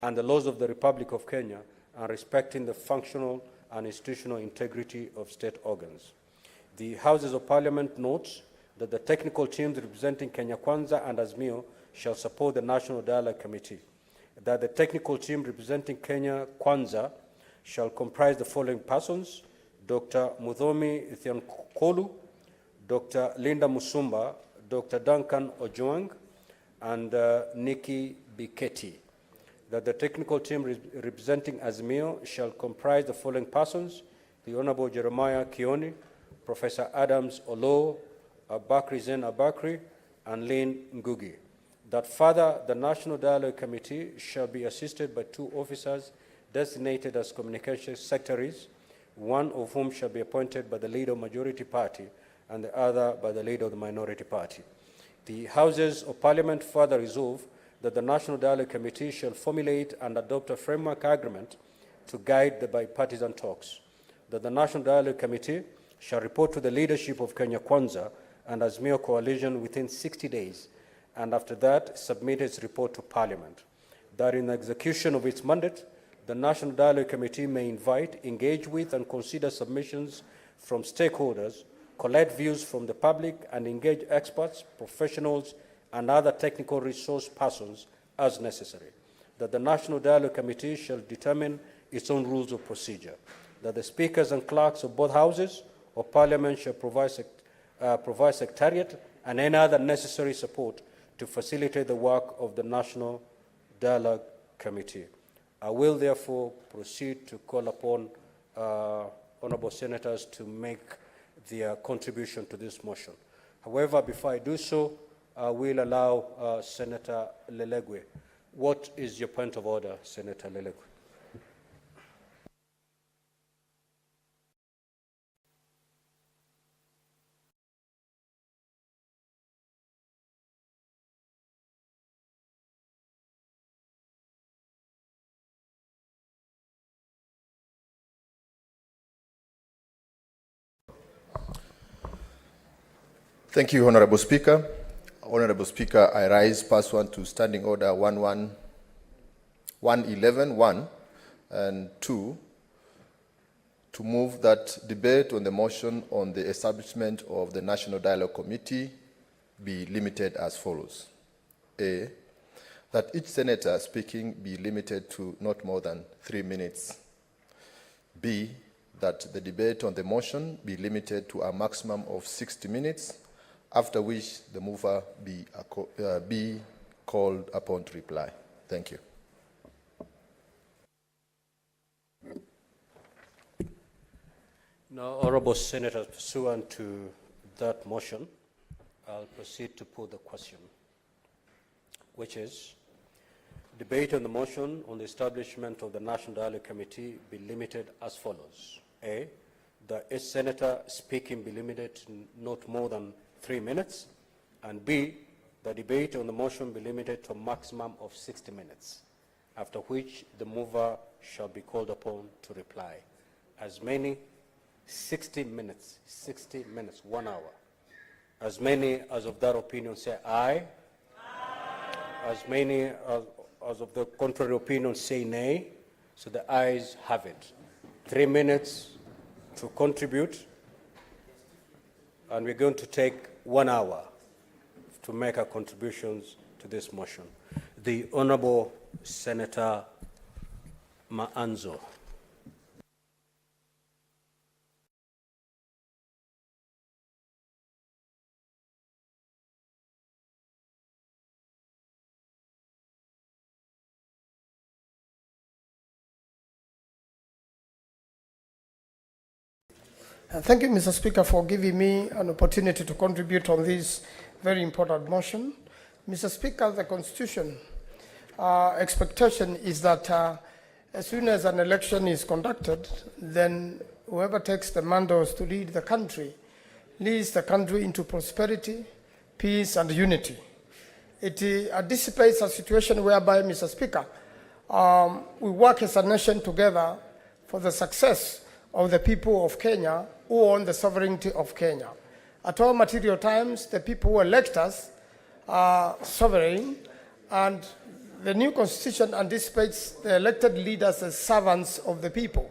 and the laws of the Republic of Kenya, and respecting the functional and institutional integrity of state organs. The Houses of Parliament notes that the technical teams representing Kenya Kwanza and Azimio shall support the National Dialogue Committee, that the technical team representing Kenya Kwanza shall comprise the following persons: Dr. Muthomi Ithiankolu, Dr. Linda Musumba, Dr. Duncan Ojwang, and Nikki Biketi. That the technical team representing Azimio shall comprise the following persons: the Honorable Jeremiah Kioni, Professor Adams Olo, Abakri Zen Abakri, and Lynn Ngugi. That further, the National Dialogue Committee shall be assisted by 2 officers designated as communication secretaries, one of whom shall be appointed by the leader of the majority party and the other by the leader of the minority party. The Houses of Parliament further resolve that the National Dialogue Committee shall formulate and adopt a framework agreement to guide the bipartisan talks. That the National Dialogue Committee shall report to the leadership of Kenya Kwanza and Azimio coalition within 60 days, and after that submit its report to Parliament. That in execution of its mandate, the National Dialogue Committee may invite, engage with, and consider submissions from stakeholders, collect views from the public, and engage experts, professionals, and other technical resource persons as necessary. That the National Dialogue Committee shall determine its own rules of procedure. That the speakers and clerks of both houses of Parliament shall provide secretariat and any other necessary support to facilitate the work of the National Dialogue Committee. I will therefore proceed to call upon honourable senators to make their contribution to this motion. However, before I do so, I will allow Senator Lelegwe. What is your point of order, Senator Lelegwe? Thank you, Honorable Speaker. Honorable Speaker, I rise pursuant to Standing Order 111.1 and 2 to move that debate on the motion on the establishment of the National Dialogue Committee be limited as follows. A, that each senator speaking be limited to not more than 3 minutes. B, that the debate on the motion be limited to a maximum of 60 minutes, after which the mover be called upon to reply. Thank you. Now, honourable senators, pursuant to that motion, I'll proceed to put the question, which is, debate on the motion on the establishment of the National Dialogue Committee be limited as follows. A, that each senator speaking be limited to not more than 3 minutes, and B, the debate on the motion be limited to a maximum of 60 minutes, after which the mover shall be called upon to reply. As many 60 minutes, 1 hour. As many as of that opinion say aye. Aye. As many as of the contrary opinion say nay. So the ayes have it. 3 minutes to contribute, and we're going to take 1 hour to make our contributions to this motion. The Honorable Senator Maanzo. Thank you, Mr. Speaker, for giving me an opportunity to contribute on this very important motion. Mr. Speaker, the Constitution expectation is that as soon as an election is conducted, then whoever takes the mandates to lead the country leads the country into prosperity, peace, and unity. It anticipates a situation whereby, Mr. Speaker, we work as a nation together for the success of the people of Kenya who own the sovereignty of Kenya. At all material times, the people who elect us are sovereign, and the new constitution anticipates the elected leaders as servants of the people.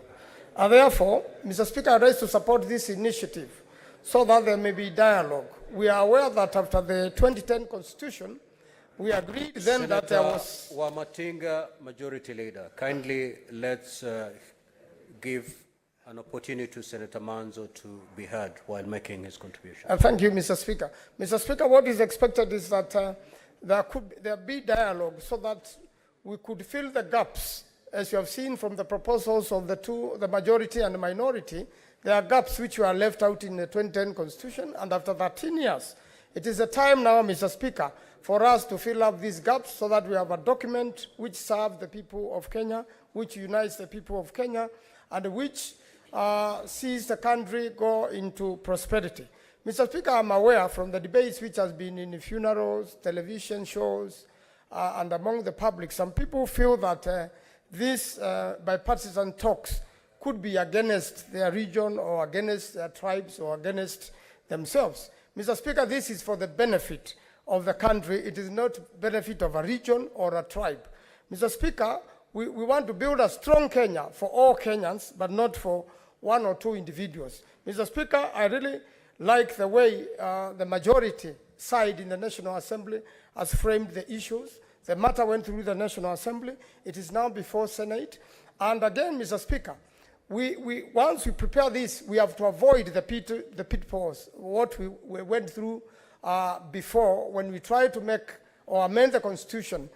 And therefore, Mr. Speaker, I rise to support this initiative so that there may be dialogue. We are aware that after the 2010 constitution, we agreed then Senator that there was... Wamatinga, Majority Leader, kindly let's give an opportunity to Senator Manzo to be heard while making his contribution. Thank you, Mr. Speaker. Mr. Speaker, what is expected is that there be dialogue so that we could fill the gaps. As you have seen from the proposals of the majority and the minority, there are gaps which were left out in the 2010 constitution, and after 13 years, it is a time now, Mr. Speaker, for us to fill up these gaps so that we have a document which serves the people of Kenya, which unites the people of Kenya, and which sees the country go into prosperity. Mr. Speaker, I'm aware from the debates which has been in funerals, television shows, and among the public, some people feel that these bipartisan talks could be against their region or against their tribes or against themselves. Mr. Speaker, this is for the benefit of the country. It is not benefit of a region or a tribe. Mr. Speaker, we want to build a strong Kenya for all Kenyans, but not for one or two individuals. Mr. Speaker, I really like the way the majority side in the National Assembly has framed the issues. The matter went through the National Assembly. It is now before Senate. And again, Mr. Speaker, once we prepare this, we have to avoid the pitfalls, what we went through before when we tried to make or amend the Constitution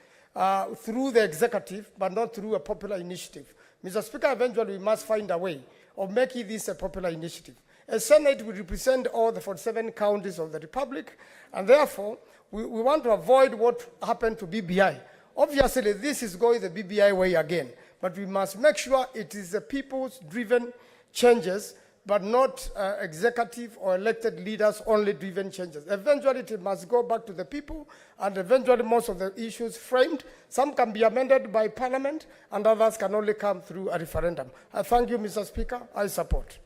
through the executive, but not through a popular initiative. Mr. Speaker, eventually we must find a way of making this a popular initiative. A Senate will represent all the 47 counties of the Republic, and therefore, we want to avoid what happened to BBI. Obviously, this is going the BBI way again, but we must make sure it is the people's-driven changes, but not executive or elected leaders only driven changes. Eventually, it must go back to the people, and eventually most of the issues framed, some can be amended by Parliament, and others can only come through a referendum. I thank you, Mr. Speaker. I support.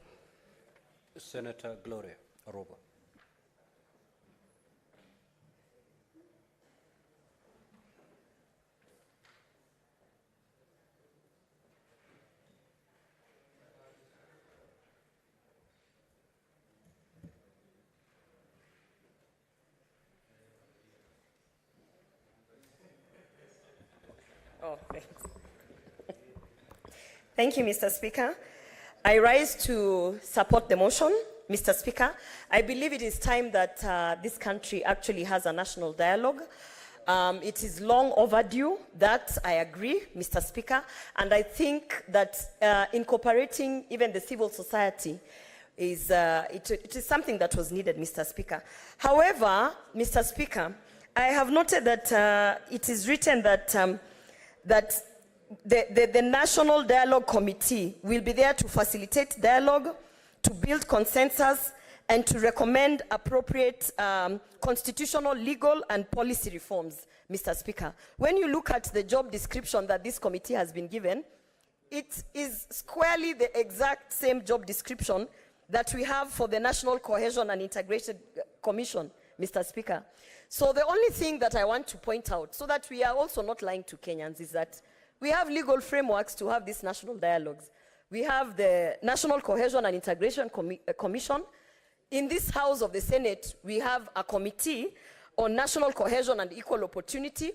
Senator Gloria Aroba. Oh, thanks. Thank you, Mr. Speaker. I rise to support the motion, Mr. Speaker. I believe it is time that this country actually has a national dialogue. It is long overdue, that I agree, Mr. Speaker, and I think that incorporating even the civil society is it is something that was needed, Mr. Speaker. However, Mr. Speaker, I have noted that it is written that the National Dialogue Committee will be there to facilitate dialogue, to build consensus, and to recommend appropriate constitutional, legal, and policy reforms, Mr. Speaker. When you look at the job description that this committee has been given, it is squarely the exact same job description that we have for the National Cohesion and Integration Commission, Mr. Speaker. So the only thing that I want to point out, so that we are also not lying to Kenyans, is that we have legal frameworks to have these national dialogues. We have the National Cohesion and Integration Commission. In this House of the Senate, we have a committee on national cohesion and equal opportunity.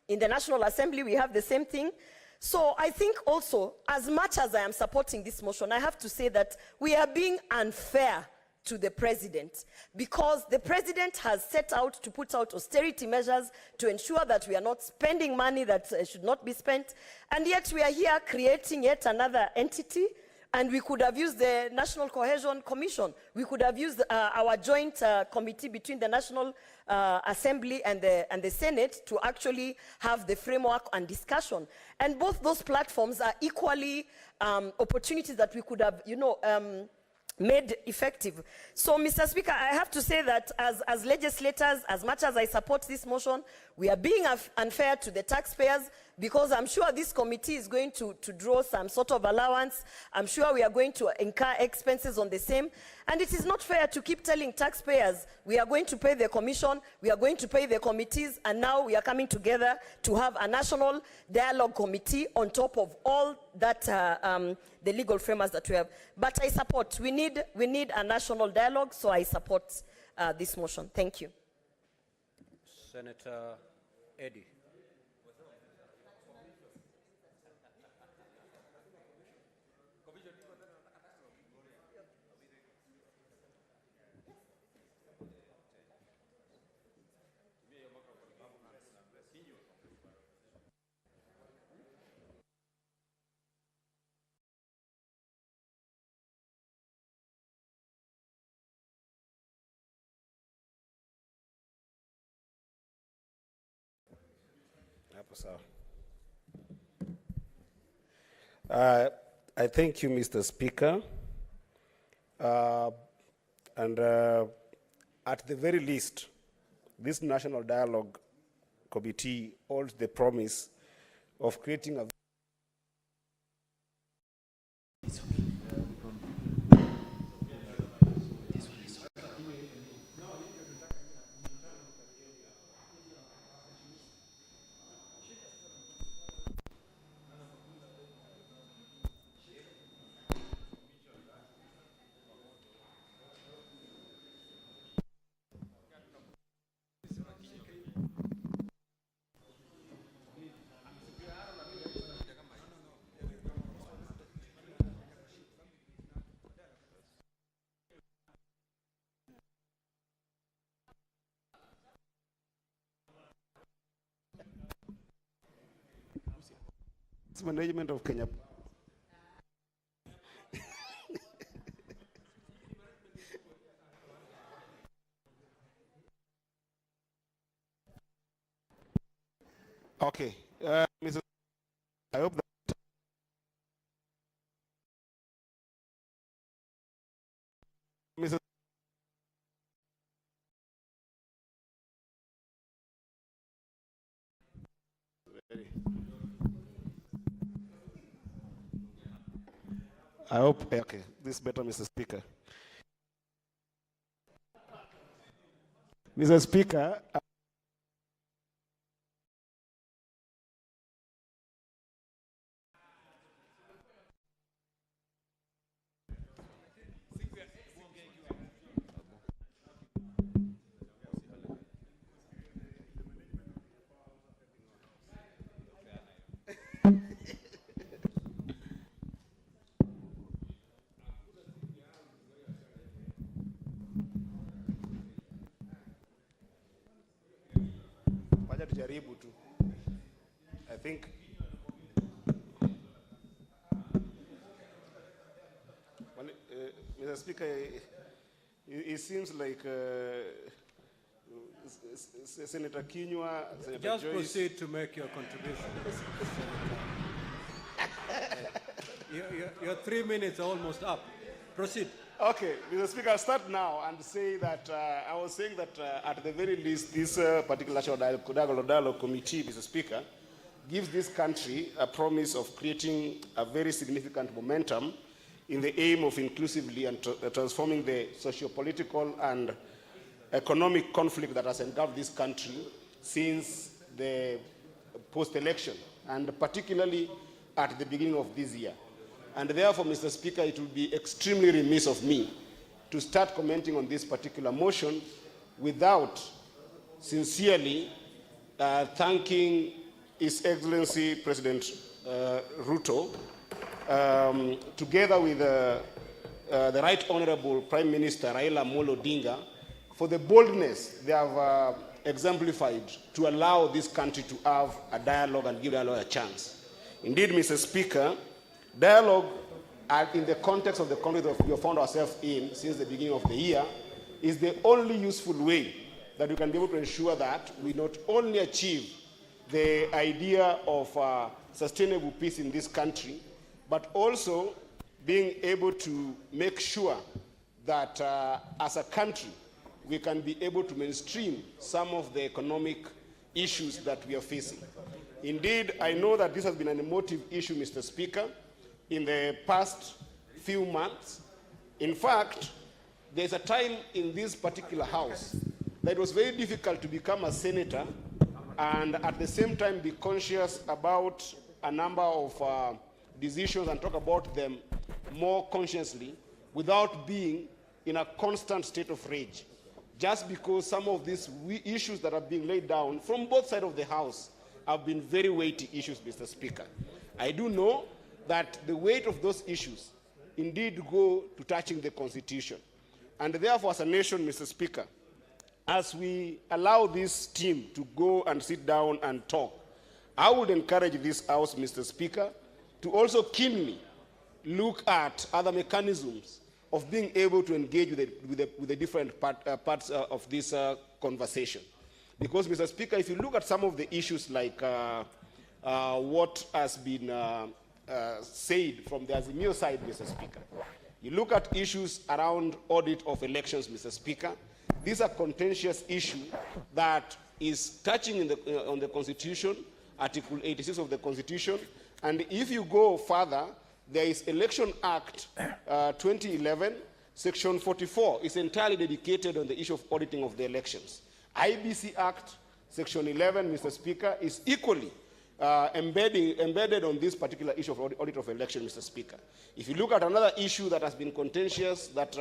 In the National Assembly, we have the same thing. So I think also, as much as I am supporting this motion, I have to say that we are being unfair to the president, because the president has set out to put out austerity measures to ensure that we are not spending money that should not be spent, and yet we are here creating yet another entity, and we could have used the National Cohesion Commission. We could have used our joint committee between the National Assembly and the Senate to actually have the framework and discussion. And both those platforms are equally opportunities that we could have, made effective. So, Mr. Speaker, I have to say that as legislators, as much as I support this motion, we are being unfair to the taxpayers, because I'm sure this committee is going to draw some sort of allowance. I'm sure we are going to incur expenses on the same. And it is not fair to keep telling taxpayers, we are going to pay the commission, we are going to pay the committees, and now we are coming together to have a national dialogue committee on top of all that, the legal frameworks that we have. But I support, we need a national dialogue, so I support this motion. Thank you. Senator Eddy. I thank you, Mr. Speaker. And at the very least, this National Dialogue Committee holds the promise of creating a management of Kenya. Okay, Mrs. I hope that Mrs. I hope, okay, this is better, Mr. Speaker. Mr. Speaker, I think Mr. Speaker, it seems like Senator Kinyua, Senator Just Joyce. proceed to make your contribution. Your 3 minutes are almost up. Proceed. Okay, Mr. Speaker, I'll start now and say that I was saying that at the very least, this particular National Dialogue Committee, Mr. Speaker, gives this country a promise of creating a very significant momentum in the aim of inclusively and transforming the socio-political and economic conflict that has engulfed this country since the post-election, and particularly at the beginning of this year. And therefore, Mr. Speaker, it would be extremely remiss of me to start commenting on this particular motion without sincerely thanking His Excellency President Ruto, together with the Right Honorable Prime Minister Raila Amolo Odinga, for the boldness they have exemplified to allow this country to have a dialogue and give dialogue a chance. Indeed, Mr. Speaker, dialogue in the context of the conflict that we have found ourselves in since the beginning of the year is the only useful way that we can be able to ensure that we not only achieve the idea of sustainable peace in this country, but also being able to make sure that as a country, we can be able to mainstream some of the economic issues that we are facing. Indeed, I know that this has been an emotive issue, Mr. Speaker, in the past few months. In fact, there's a time in this particular house that it was very difficult to become a senator and at the same time be conscious about a number of decisions and talk about them more consciously without being in a constant state of rage. Just because some of these issues that are being laid down from both sides of the House have been very weighty issues, Mr. Speaker. I do know that the weight of those issues indeed go to touching the Constitution. And therefore, as a nation, Mr. Speaker, as we allow this team to go and sit down and talk, I would encourage this House, Mr. Speaker, to also keenly look at other mechanisms of being able to engage with the different parts of this conversation. Because, Mr. Speaker, if you look at some of the issues like what has been said from the Azimio side, Mr. Speaker, you look at issues around audit of elections, Mr. Speaker, these are contentious issues that is touching on the Constitution, Article 86 of the Constitution, and if you go further, there is Election Act 2011, Section 44. It's entirely dedicated on the issue of auditing of the elections. IBC Act, Section 11, Mr. Speaker, is equally embedded on this particular issue of audit of election, Mr. Speaker. If you look at another issue that has been contentious, that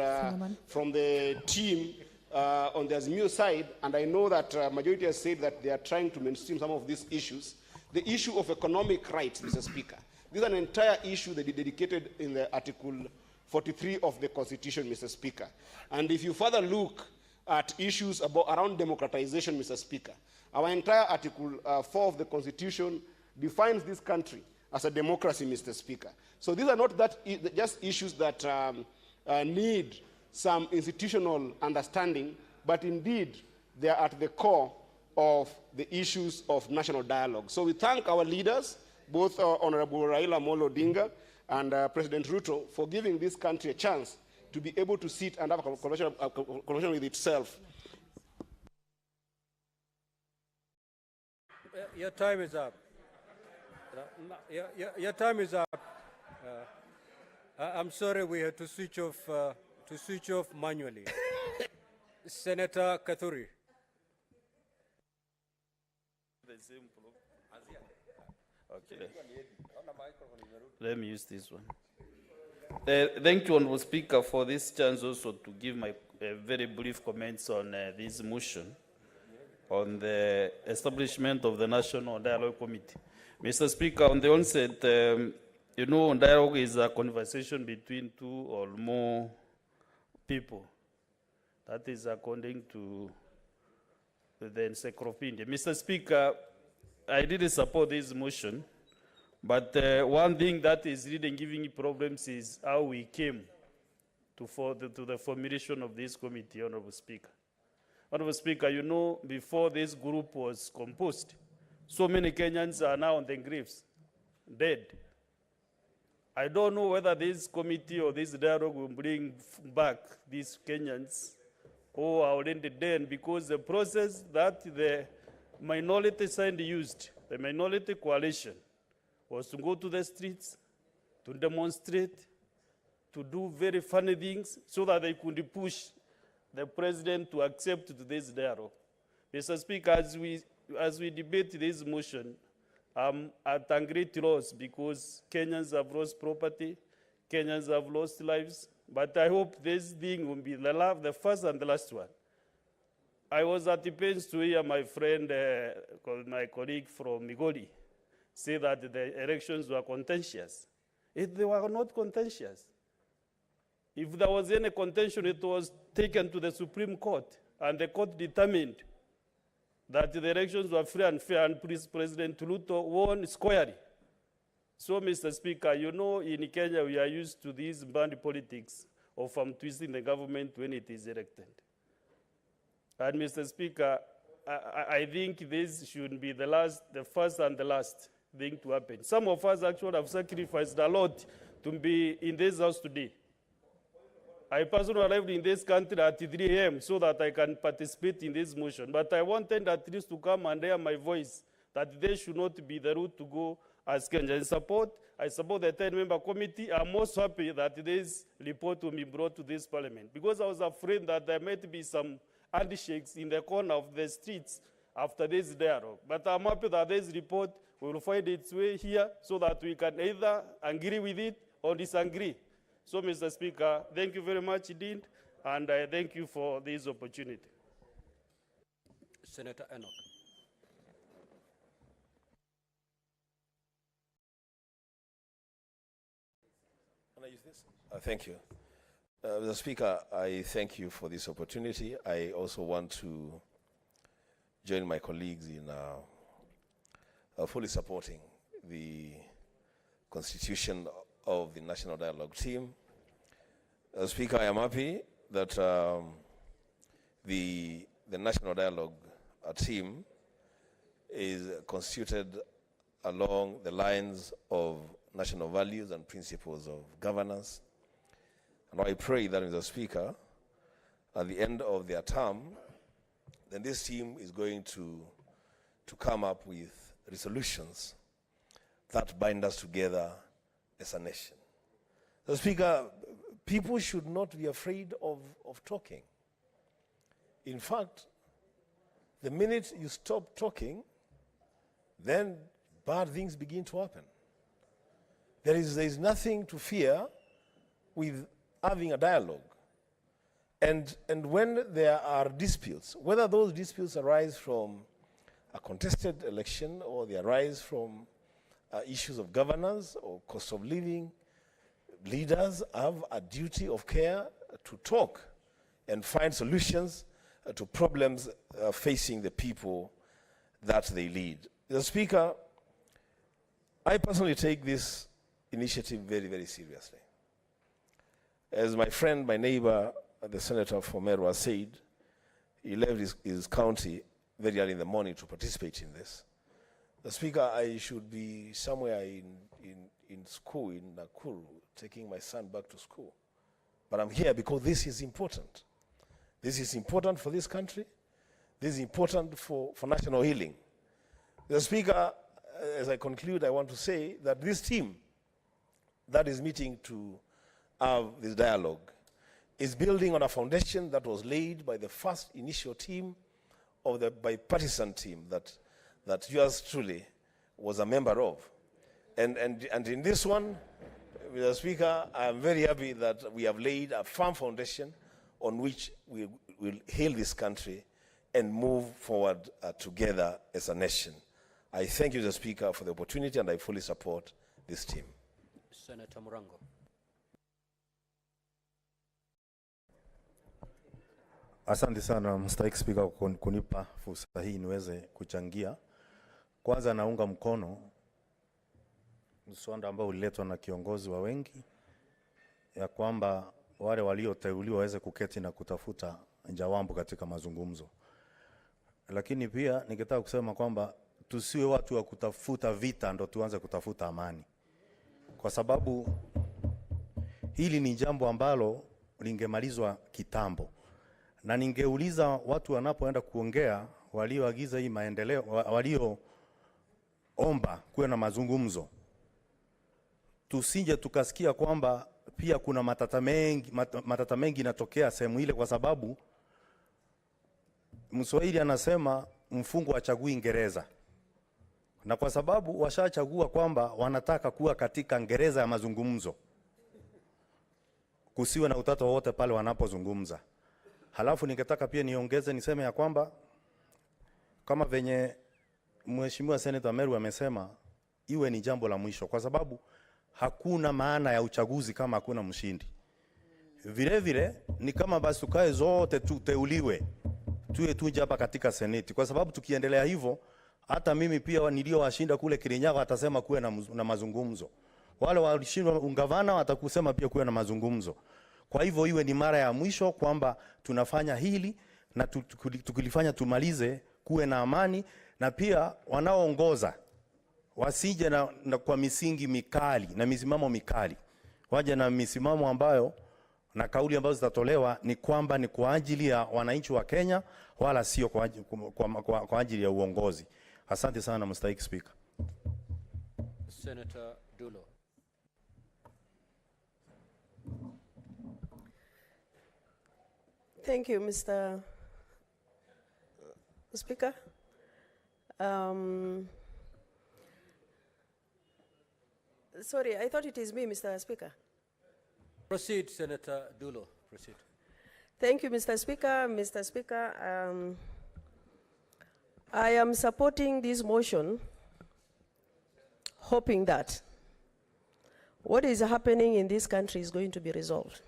from the team on the Azimio side, and I know that majority has said that they are trying to mainstream some of these issues, the issue of economic rights, Mr. Speaker. This is an entire issue that is dedicated in the Article 43 of the Constitution, Mr. Speaker. And if you further look at issues around democratization, Mr. Speaker, our entire Article 4 of the Constitution defines this country as a democracy, Mr. Speaker. So these are not just issues that need some institutional understanding, but indeed they are at the core of the issues of national dialogue. So we thank our leaders, both Honorable Raila Amolo Odinga and President Ruto, for giving this country a chance to be able to sit and have a conversation with itself. Your time is up. Your time is up. I'm sorry we had to switch off manually. Senator Kathuri. Okay. Let me use this one. Thank you, Honorable Speaker, for this chance also to give my very brief comments on this motion on the establishment of the National Dialogue Committee. Mr. Speaker, on the onset, you know, dialogue is a conversation between two or more people. That is according to the encyclopedia. Mr. Speaker, I didn't support this motion, but one thing that is really giving me problems is how we came to the formulation of this committee, Honorable Speaker. Honorable Speaker, you know, before this group was composed, so many Kenyans are now on the graves, dead. I don't know whether this committee or this dialogue will bring back these Kenyans who are already dead, because the process that the minority side used, the minority coalition, was to go to the streets, to demonstrate, to do very funny things so that they could push the president to accept this dialogue. Mr. Speaker, as we debate this motion, I'm at a great loss because Kenyans have lost property, Kenyans have lost lives, but I hope this thing will be the first and the last one. I was at the pains to hear my friend, my colleague from Migori, say that the elections were contentious. They were not contentious. If there was any contention, it was taken to the Supreme Court, and the court determined that the elections were free and fair, and President Ruto won squarely. So, Mr. Speaker, you know, in Kenya, we are used to these band politics of twisting the government when it is elected. And, Mr. Speaker, I think this should be the first and the last thing to happen. Some of us actually have sacrificed a lot to be in this house today. I personally arrived in this country at 3 a.m. so that I can participate in this motion. But I wanted at least to come and hear my voice that they should not be the route to go as Kenya. I support the 10-member committee. I'm most happy that this report will be brought to this parliament, because I was afraid that there might be some handshakes in the corner of the streets after this dialogue. But I'm happy that this report will find its way here so that we can either agree with it or disagree. So, Mr. Speaker, thank you very much indeed, and I thank you for this opportunity. Senator Enoch. Can I use this? Thank you. Mr. Speaker, I thank you for this opportunity. I also want to join my colleagues in fully supporting the constitution of the National Dialogue Team. Speaker, I am happy that the National Dialogue Team is constituted along the lines of national values and principles of governance. And I pray that, Mr. Speaker, at the end of their term, then this team is going to come up with resolutions that bind us together as a nation. Mr. Speaker, people should not be afraid of talking. In fact, the minute you stop talking, then bad things begin to happen. There is nothing to fear with having a dialogue. And when there are disputes, whether those disputes arise from a contested election or they arise from issues of governance or cost of living, leaders have a duty of care to talk and find solutions to problems facing the people that they lead. Mr. Speaker, I personally take this initiative very, very seriously. As my friend, my neighbor, the Senator from Meru has said, he left his county very early in the morning to participate in this. The Speaker, I should be somewhere in school in Nakuru, taking my son back to school. But I'm here because this is important. This is important for this country. This is important for national healing. The Speaker, as I conclude, I want to say that this team that is meeting to have this dialogue is building on a foundation that was laid by the first initial team of the bipartisan team that yours truly was a member of. And in this one, Mr. Speaker, I am very happy that we have laid a firm foundation on which we will heal this country and move forward together as a nation. I thank you, Mr. Speaker, for the opportunity, and I fully support this team. Senator Murango. Asante sana mstahiki Spika kwa kunipa fursa hii niweze kuchangia. Kwanza naunga mkono mswada ambao uliletwa na kiongozi wa wengi ya kwamba wale walioteuliwa waweze kuketi na kutafuta jawabu katika mazungumzo. Lakini pia ningetaka kusema kwamba tusiwe watu wa kutafuta vita ndo tuanze kutafuta amani. Kwa sababu hili ni jambo ambalo lingemalizwa kitambo. Na ningeuliza watu wanapoenda kuongea, walioagiza hii maendeleo, walioomba kuwe na mazungumzo, tusije tukasikia kwamba pia kuna matata mengi inatokea sehemu ile, kwa sababu Mswahili anasema mfungwa hachagui gereza. Na kwa sababu washachagua kwamba wanataka kuwa katika gereza ya mazungumzo, kusiwe na utata wote pale wanapozungumza. Halafu ningetaka pia niongeze niseme ya kwamba kama venye Mheshimiwa Senator Meru amesema, iwe ni jambo la mwisho, kwa sababu hakuna maana ya uchaguzi kama hakuna mshindi. Vile vile ni kama basi tukae zote tuteuliwe tuwe tuje hapa katika Seneti, kwa sababu tukiendelea hivyo hata mimi pia niliowashinda kule Kirinyaga atasema kuwe na mazungumzo. Wale walishindwa ungavana watakusema pia kuwe na mazungumzo. Kwa hivyo iwe ni mara ya mwisho kwamba tunafanya hili na tukilifanya tumalize, kuwe na amani, na pia wanaoongoza wasije na kwa misingi mikali na misimamo mikali. Waje na misimamo ambayo na kauli ambazo zitatolewa ni kwamba ni kwa ajili ya wananchi wa Kenya, wala sio kwa ajili ya uongozi. Asante sana mstahiki Speaker. Senator Dulo. Thank you, Mr. Speaker. Sorry, I thought it is me, Mr. Speaker. Proceed, Senator Dulo. Proceed. Thank you, Mr. Speaker. Mr. Speaker, I am supporting this motion, hoping that what is happening in this country is going to be resolved.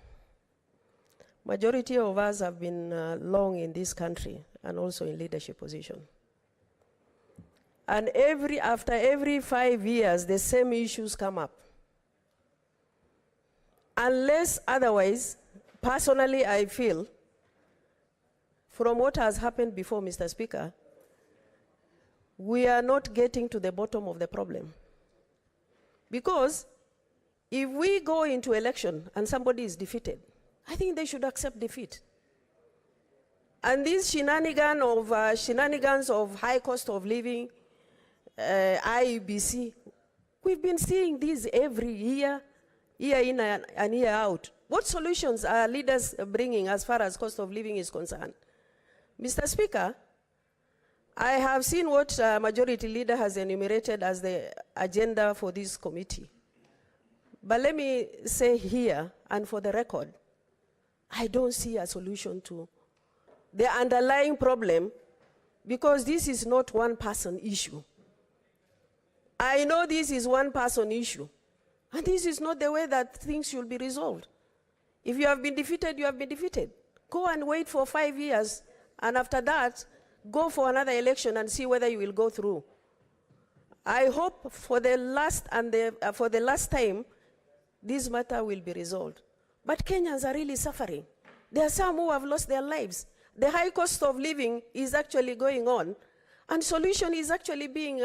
Majority of us have been long in this country and also in leadership position. And after every 5 years, the same issues come up. Unless otherwise, personally, I feel, from what has happened before, Mr. Speaker, we are not getting to the bottom of the problem. Because if we go into election and somebody is defeated, I think they should accept defeat. And this shenanigans of high cost of living, IEBC, we've been seeing this every year, year in and year out. What solutions are leaders bringing as far as cost of living is concerned? Mr. Speaker, I have seen what Majority Leader has enumerated as the agenda for this committee. But let me say here, and for the record, I don't see a solution to the underlying problem, because this is not one person issue. I know this is one person issue, and this is not the way that things should be resolved. If you have been defeated, you have been defeated. Go and wait for 5 years, and after that, go for another election and see whether you will go through. I hope for the last time, this matter will be resolved. But Kenyans are really suffering. There are some who have lost their lives. The high cost of living is actually going on, and solution is actually being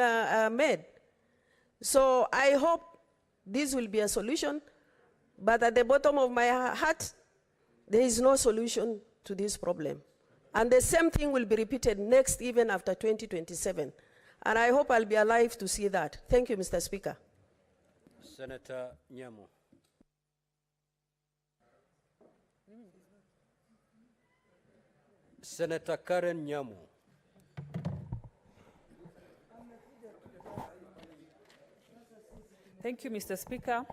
made. So I hope this will be a solution, but at the bottom of my heart, there is no solution to this problem. And the same thing will be repeated next, even after 2027. And I hope I'll be alive to see that. Thank you, Mr. Speaker. Senator Nyamu. Senator Karen Nyamu. Thank you, Mr. Speaker,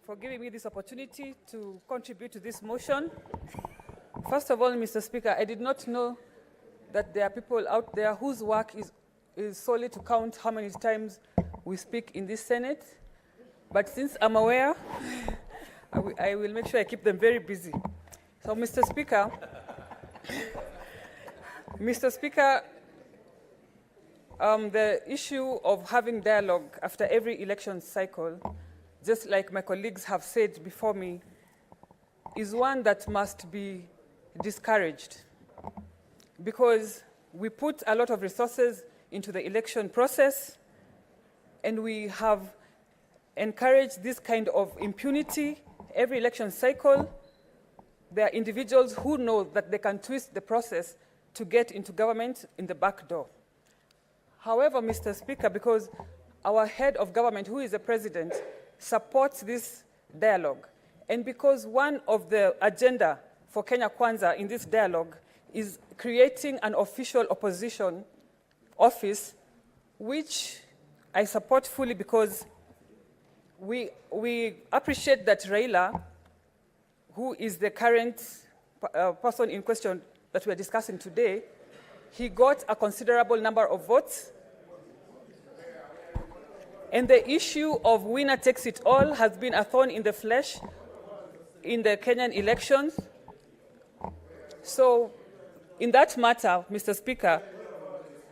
for giving me this opportunity to contribute to this motion. First of all, Mr. Speaker, I did not know that there are people out there whose work is solely to count how many times we speak in this Senate. But since I'm aware, I will make sure I keep them very busy. So, Mr. Speaker, the issue of having dialogue after every election cycle, just like my colleagues have said before me, is one that must be discouraged, because we put a lot of resources into the election process, and we have encouraged this kind of impunity every election cycle. There are individuals who know that they can twist the process to get into government in the back door. However, Mr. Speaker, because our head of government, who is the president, supports this dialogue, and because one of the agenda for Kenya Kwanza in this dialogue is creating an official opposition office, which I support fully, because we appreciate that Raila, who is the current person in question that we are discussing today, he got a considerable number of votes. And the issue of winner takes it all has been a thorn in the flesh in the Kenyan elections. So, in that matter, Mr. Speaker,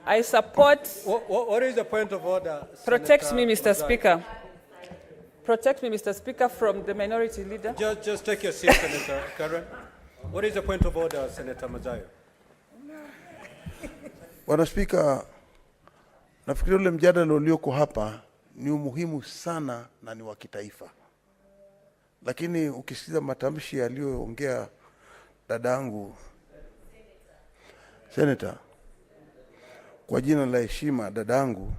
I support... What is the point of order? Protect Senator me, Mr. Mazai? Speaker. Protect me, Mr. Speaker, from the minority leader. Just take your seat, Senator Karen. What is the point of order, Senator Mazai? Bwana Spika, nafikiri ule mjadala ulioko hapa ni muhimu sana na ni wa kitaifa. Lakini ukisikiza matamshi aliyoongea dadangu Senator, kwa jina la heshima dadangu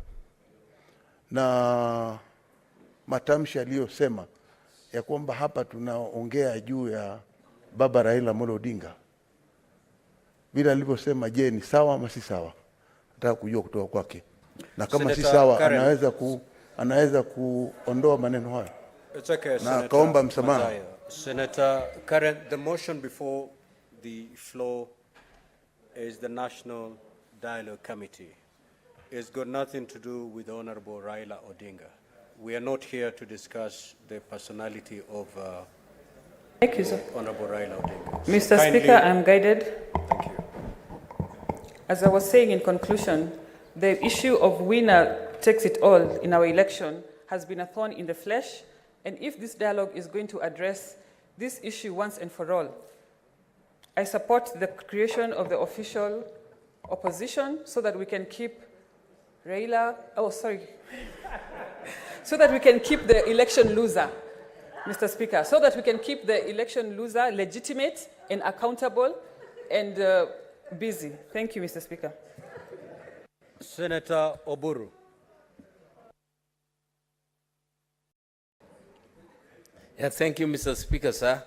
na matamshi aliyosema ya kwamba hapa tunaongea juu ya baba Raila Amolo Odinga. Bila alivyosema, je, ni sawa ama si sawa? Nataka kujua kutoka kwake. Na kama Senator si sawa, Karen, anaweza kuondoa maneno hayo. It's okay, Na Senator kaomba msamaha. Mathaya. Senator Karen, the motion before the floor is the National Dialogue Committee. It's got nothing to do with Honorable Raila Odinga. We are not here to discuss the personality of Thank you, sir. Honorable Raila Odinga. Mr. Kindly- Speaker, I'm guided. Thank you. As I was saying in conclusion, the issue of winner takes it all in our election has been a thorn in the flesh, and if this dialogue is going to address this issue once and for all, I support the creation of the official opposition so that we can keep so that we can keep the election loser, Mr. Speaker, so that we can keep the election loser legitimate and accountable and busy. Thank you, Mr. Speaker. Senator Oburu. Yeah, thank you, Mr. Speaker, sir.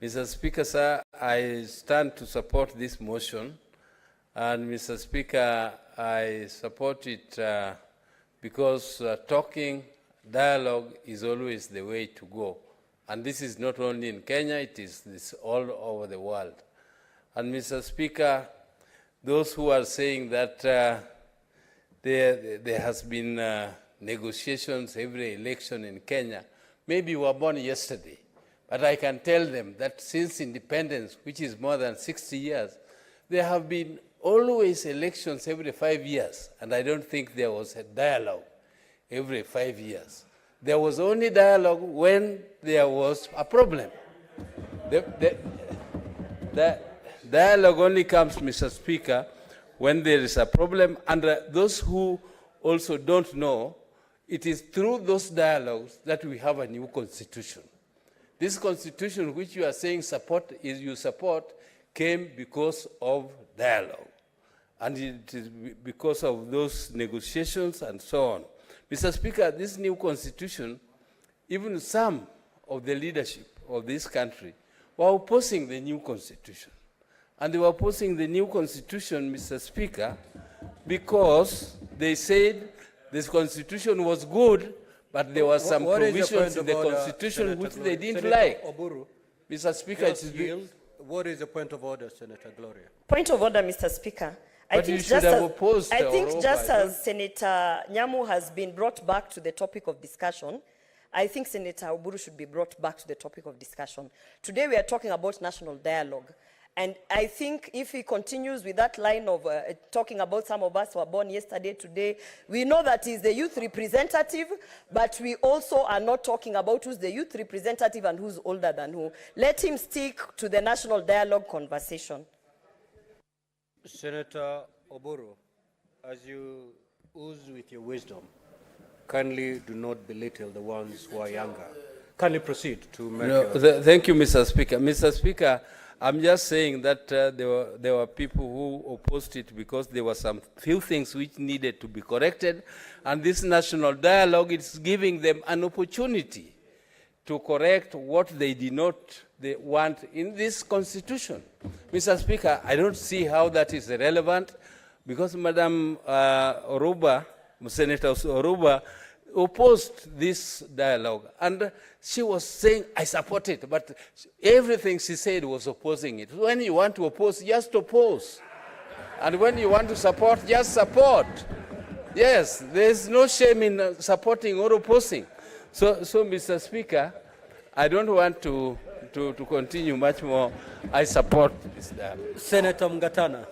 Mr. Speaker, sir, I stand to support this motion. And Mr. Speaker, I support it because talking, dialogue is always the way to go. And this is not only in Kenya, it is all over the world. And Mr. Speaker, those who are saying that there has been negotiations every election in Kenya, maybe were born yesterday. But I can tell them that since independence, which is more than 60 years, there have been always elections every 5 years. And I don't think there was a dialogue every 5 years. There was only dialogue when there was a problem. The dialogue only comes, Mr. Speaker, when there is a problem. And those who also don't know, it is through those dialogues that we have a new constitution. This constitution which you are saying you support came because of dialogue. And it is because of those negotiations and so on. Mr. Speaker, this new constitution, even some of the leadership of this country were opposing the new constitution. And they were opposing the new constitution, Mr. Speaker, because they said this constitution was good, but there were some provisions in the constitution which they didn't like. Oburu, Mr. Speaker, what is the point of order, Senator Gloria? Point of order, Mr. Speaker. But you should have opposed I think Oroba, just as Senator Nyamu has been brought back to the topic of discussion, I think Senator Oburu should be brought back to the topic of discussion. Today we are talking about national dialogue. And I think if he continues with that line of talking about some of us who were born yesterday, today, we know that he's the youth representative, but we also are not talking about who's the youth representative and who's older than who. Let him stick to the national dialogue conversation. Senator Oburu, as you ooze with your wisdom, kindly do not belittle the ones who are younger. Kindly proceed to make Thank you, Mr. Speaker. Mr. Speaker, I'm just saying that there were people who opposed it because there were some few things which needed to be corrected, and this national dialogue is giving them an opportunity to correct what they did not want in this constitution. Mr. Speaker, I don't see how that is relevant because Madam Senator Oruba opposed this dialogue, and she was saying, I support it, but everything she said was opposing it. When you want to oppose, just oppose. And when you want to support, just support. Yes, there's no shame in supporting or opposing. So Mr. Speaker, I don't want to continue much more. I support this dialogue. Senator Mgatana.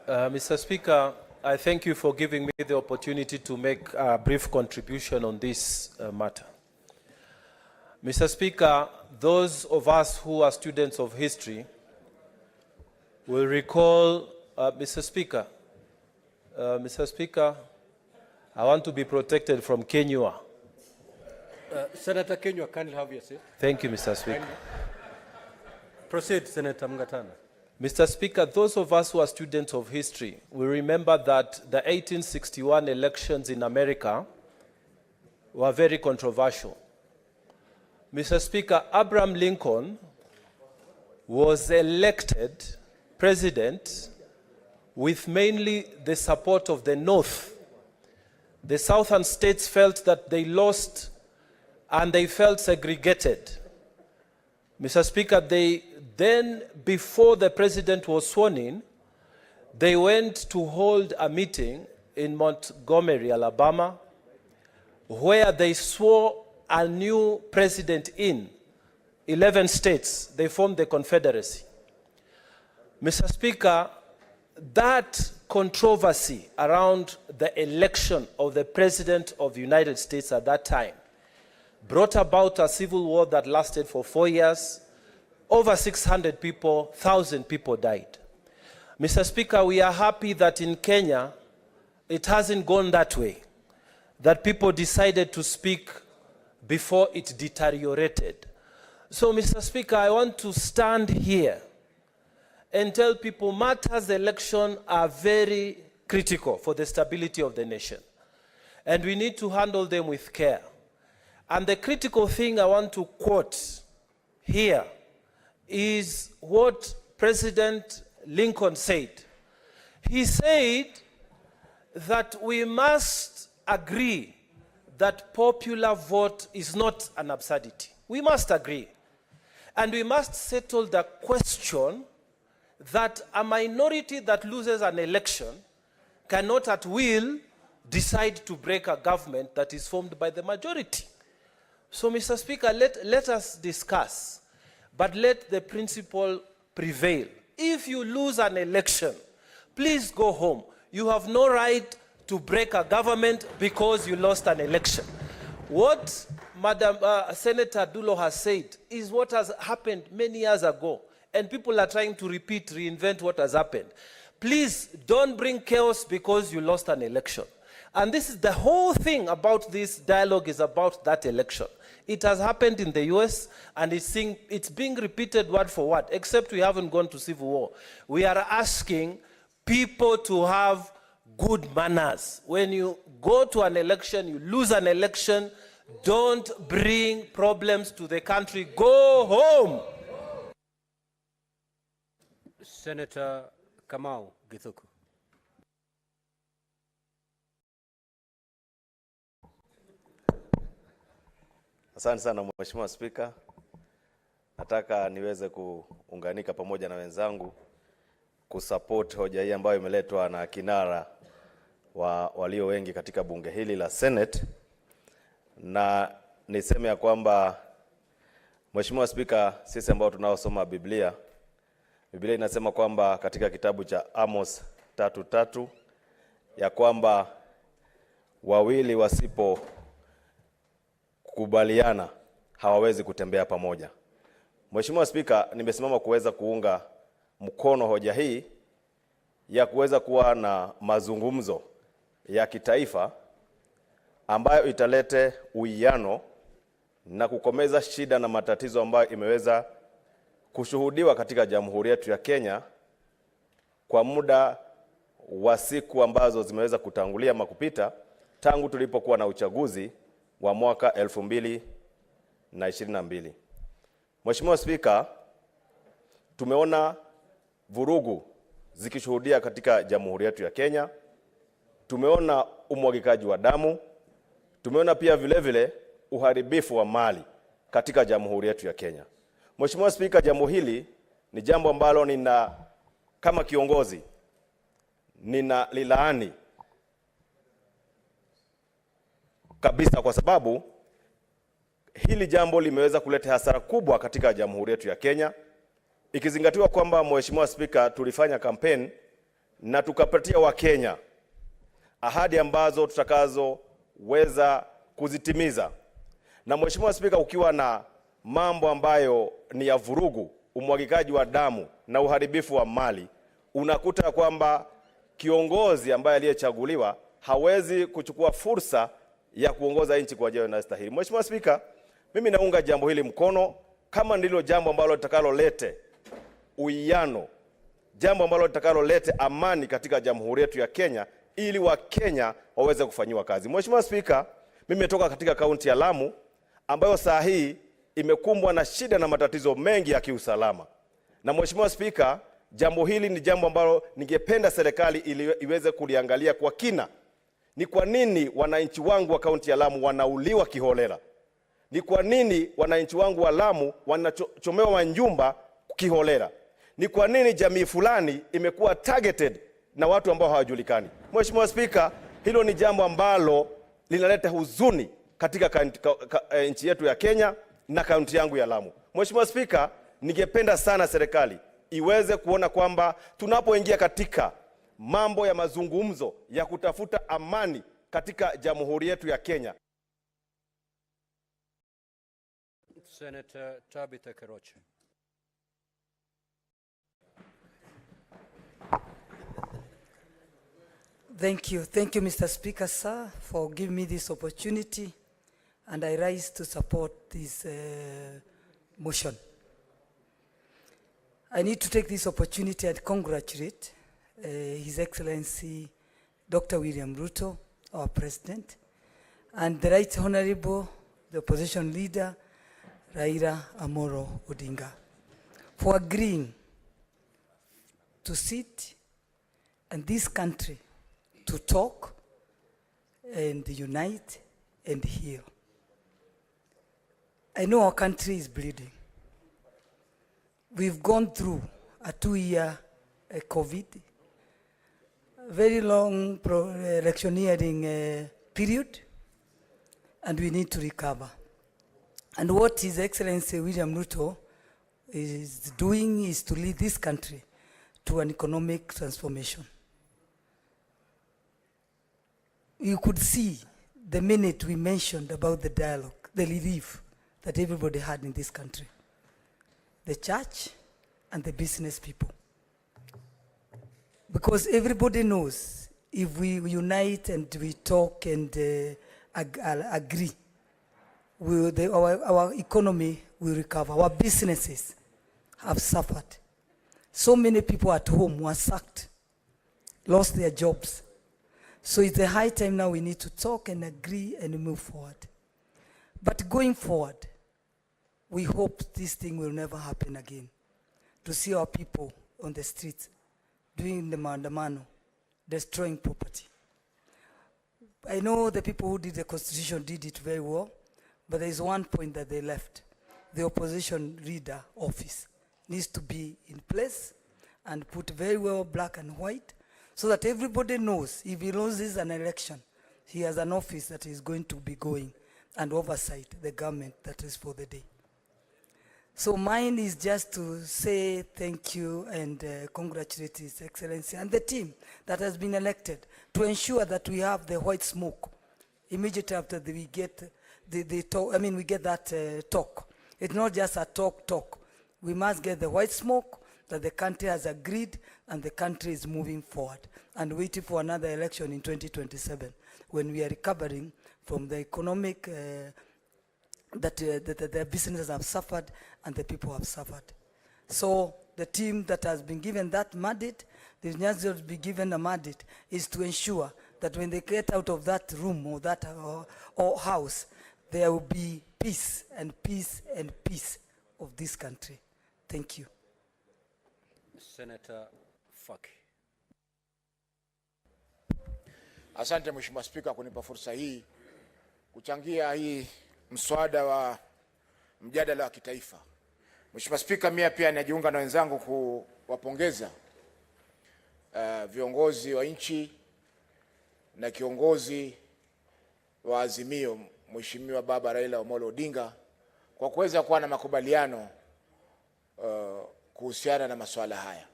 Mr. Speaker, I thank you for giving me the opportunity to make a brief contribution on this matter. Mr. Speaker, those of us who are students of history will recall, Mr. Speaker, I want to be protected from Kenyua. Senator Kenyua, kindly have your seat. Thank you, Mr. Speaker. Proceed, Senator Mgatana. Mr. Speaker, those of us who are students of history, we remember that the 1861 elections in America were very controversial. Mr. Speaker, Abraham Lincoln was elected president with mainly the support of the North. The southern states felt that they lost and they felt segregated. Mr. Speaker, then, before the president was sworn in, they went to hold a meeting in Montgomery, Alabama, where they swore a new president in 11 states. They formed the Confederacy. Mr. Speaker, that controversy around the election of the President of the United States at that time brought about a civil war that lasted for 4 years. Over 600 people, 1,000 people died. Mr. Speaker, we are happy that in Kenya, it hasn't gone that way, that people decided to speak before it deteriorated. So, Mr. Speaker, I want to stand here and tell people matters election are very critical for the stability of the nation. And we need to handle them with care. And the critical thing I want to quote here is what President Lincoln said. He said that we must agree that popular vote is not an absurdity. We must agree. And we must settle the question that a minority that loses an election cannot at will decide to break a government that is formed by the majority. So, Mr. Speaker, let us discuss, but let the principle prevail. If you lose an election, please go home. You have no right to break a government because you lost an election. What Madam Senator Dulo has said is what has happened many years ago, and people are trying to reinvent what has happened. Please don't bring chaos because you lost an election. And this is the whole thing about this dialogue, is about that election. It has happened in the US, and it's being repeated word for word, except we haven't gone to civil war. We are asking people to have good manners. When you go to an election, you lose an election, don't bring problems to the country. Go home. Senator Kamau Githuku. Asante sana Mheshimiwa Spika. Nataka niweze kuunganika pamoja na wenzangu kusupport hoja hii ambayo imeletwa na kinara walio wengi katika bunge hili la Senate. Na niseme ya kwamba Mheshimiwa Spika, sisi ambao tunaosoma Biblia inasema kwamba katika kitabu cha Amos 3:3 ya kwamba wawili wasipo kubaliana hawawezi kutembea pamoja. Mheshimiwa Spika, nimesimama kuweza kuunga mkono hoja hii ya kuweza kuwa na mazungumzo ya kitaifa ambayo italete uwiano na kukomeza shida na matatizo ambayo imeweza kushuhudiwa katika Jamhuri yetu ya Kenya kwa muda wa siku ambazo zimeweza kutangulia makupita tangu tulipokuwa na uchaguzi wa mwaka 2022. Mheshimiwa Spika, tumeona vurugu zikishuhudia katika Jamhuri yetu ya Kenya. Tumeona umwagikaji wa damu. Tumeona pia vile vile uharibifu wa mali katika Jamhuri yetu ya Kenya. Mheshimiwa Spika, jambo hili ni jambo ambalo kama kiongozi lilaani kabisa, kwa sababu hili jambo limeweza kuleta hasara kubwa katika Jamhuri yetu ya Kenya, ikizingatiwa kwamba Mheshimiwa Spika, tulifanya campaign na tukapatia Wakenya ahadi ambazo tutakazoweza kuzitimiza. Na Mheshimiwa Spika, ukiwa na mambo ambayo ni ya vurugu, umwagikaji wa damu na uharibifu wa mali, unakuta kwamba kiongozi ambaye aliyechaguliwa hawezi kuchukua fursa ya kuongoza nchi kwa njia inayostahili. Mheshimiwa Spika, mimi naunga jambo hili mkono kama ndilo jambo ambalo litakalolete uwiano jambo ambalo litakalolete amani katika jamhuri yetu ya Kenya, ili Wakenya waweze kufanyiwa kazi. Mheshimiwa Spika, mimi nimetoka katika kaunti ya Lamu ambayo saa hii imekumbwa na shida na matatizo mengi ya kiusalama. Na Mheshimiwa Spika, jambo hili ni jambo ambalo ningependa serikali iweze kuliangalia kwa kina. Ni kwa nini wananchi wangu wa kaunti ya Lamu wanauliwa kiholela? Ni kwa nini wananchi wangu wa Lamu wanachomewa manyumba kiholela? Ni kwa nini jamii fulani imekuwa targeted na watu ambao hawajulikani? Mheshimiwa Spika, hilo ni jambo ambalo linaleta huzuni katika nchi yetu ya Kenya na kaunti yangu ya Lamu. Mheshimiwa Spika, ningependa sana serikali iweze kuona kwamba tunapoingia katika mambo ya mazungumzo ya kutafuta amani katika jamhuri yetu ya Kenya. Senator Tabitha Keroche. Thank you, Mr. Speaker, sir, for giving me this opportunity, and I rise to support this motion. I need to take this opportunity and congratulate His Excellency Dr. William Ruto, our President, and the Right Honorable, the Opposition Leader, Raila Amolo Odinga, for agreeing to sit in this country to talk and unite and heal. I know our country is bleeding. We've gone through a 2-year COVID, very long electioneering period, and we need to recover. And what His Excellency William Ruto is doing is to lead this country to an economic transformation. You could see the minute we mentioned about the dialogue, the relief that everybody had in this country, the church and the business people. Because everybody knows if we unite and we talk and agree, our economy will recover. Our businesses have suffered. So many people at home were sacked, lost their jobs. So it's the high time now we need to talk and agree and move forward. But going forward, we hope this thing will never happen again. To see our people on the streets doing the maandamano, destroying property. I know the people who did the constitution did it very well, but there is one point that they left. The opposition leader office needs to be in place and put very well black and white, so that everybody knows if he loses an election, he has an office that is going to be going and oversight the government that is for the day. So mine is just to say thank you and congratulate His Excellency and the team that has been elected to ensure that we have the white smoke immediately after we get the talk. I mean, we get that talk. It's not just a talk. We must get the white smoke that the country has agreed and the country is moving forward and waiting for another election in 2027 when we are recovering from the economic that the businesses have suffered and the people have suffered. So the team that has been given that mandate, they just to be given a mandate, is to ensure that when they get out of that room or that or house, there will be peace and peace and peace of this country. Thank you. Senator Faki. Asante Mheshimiwa Spika kunipa fursa hii kuchangia hii mswada wa mjadala wa kitaifa. Mheshimiwa Spika, mimi pia najiunga na wenzangu kuwapongeza viongozi wa nchi na kiongozi wa Azimio Mheshimiwa Baba Raila Amolo Odinga kwa kuweza kuwa na makubaliano kuhusiana na masuala haya.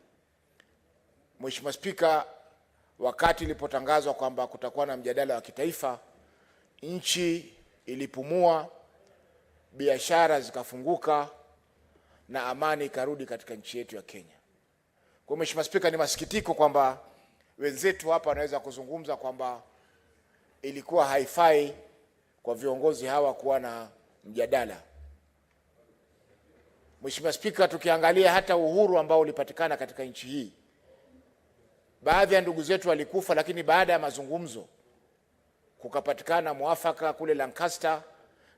Mheshimiwa Spika, wakati ilipotangazwa kwamba kutakuwa na mjadala wa kitaifa, nchi ilipumua, biashara zikafunguka na amani ikarudi katika nchi yetu ya Kenya. Kwa Mheshimiwa Spika, ni masikitiko kwamba wenzetu hapa wanaweza kuzungumza kwamba ilikuwa haifai kwa viongozi hawa kuwa na mjadala. Mheshimiwa Spika, tukiangalia hata uhuru ambao ulipatikana katika nchi hii baadhi ya ndugu zetu walikufa, lakini baada ya mazungumzo kukapatikana mwafaka kule Lancaster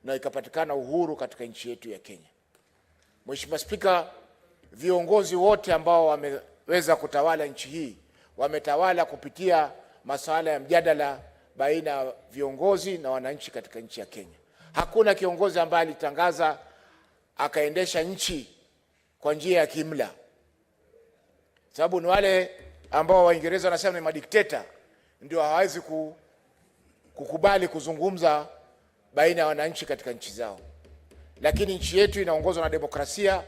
na ikapatikana uhuru katika nchi yetu ya Kenya. Mheshimiwa Spika, viongozi wote ambao wameweza kutawala nchi hii wametawala kupitia masuala ya mjadala baina ya viongozi na wananchi katika nchi ya Kenya. Hakuna kiongozi ambaye alitangaza akaendesha nchi kwa njia ya kimla. Sababu ni wale ambao Waingereza wanasema ni madikteta ndio hawawezi kukubali kuzungumza baina ya wananchi katika nchi zao. Lakini nchi yetu inaongozwa na demokrasia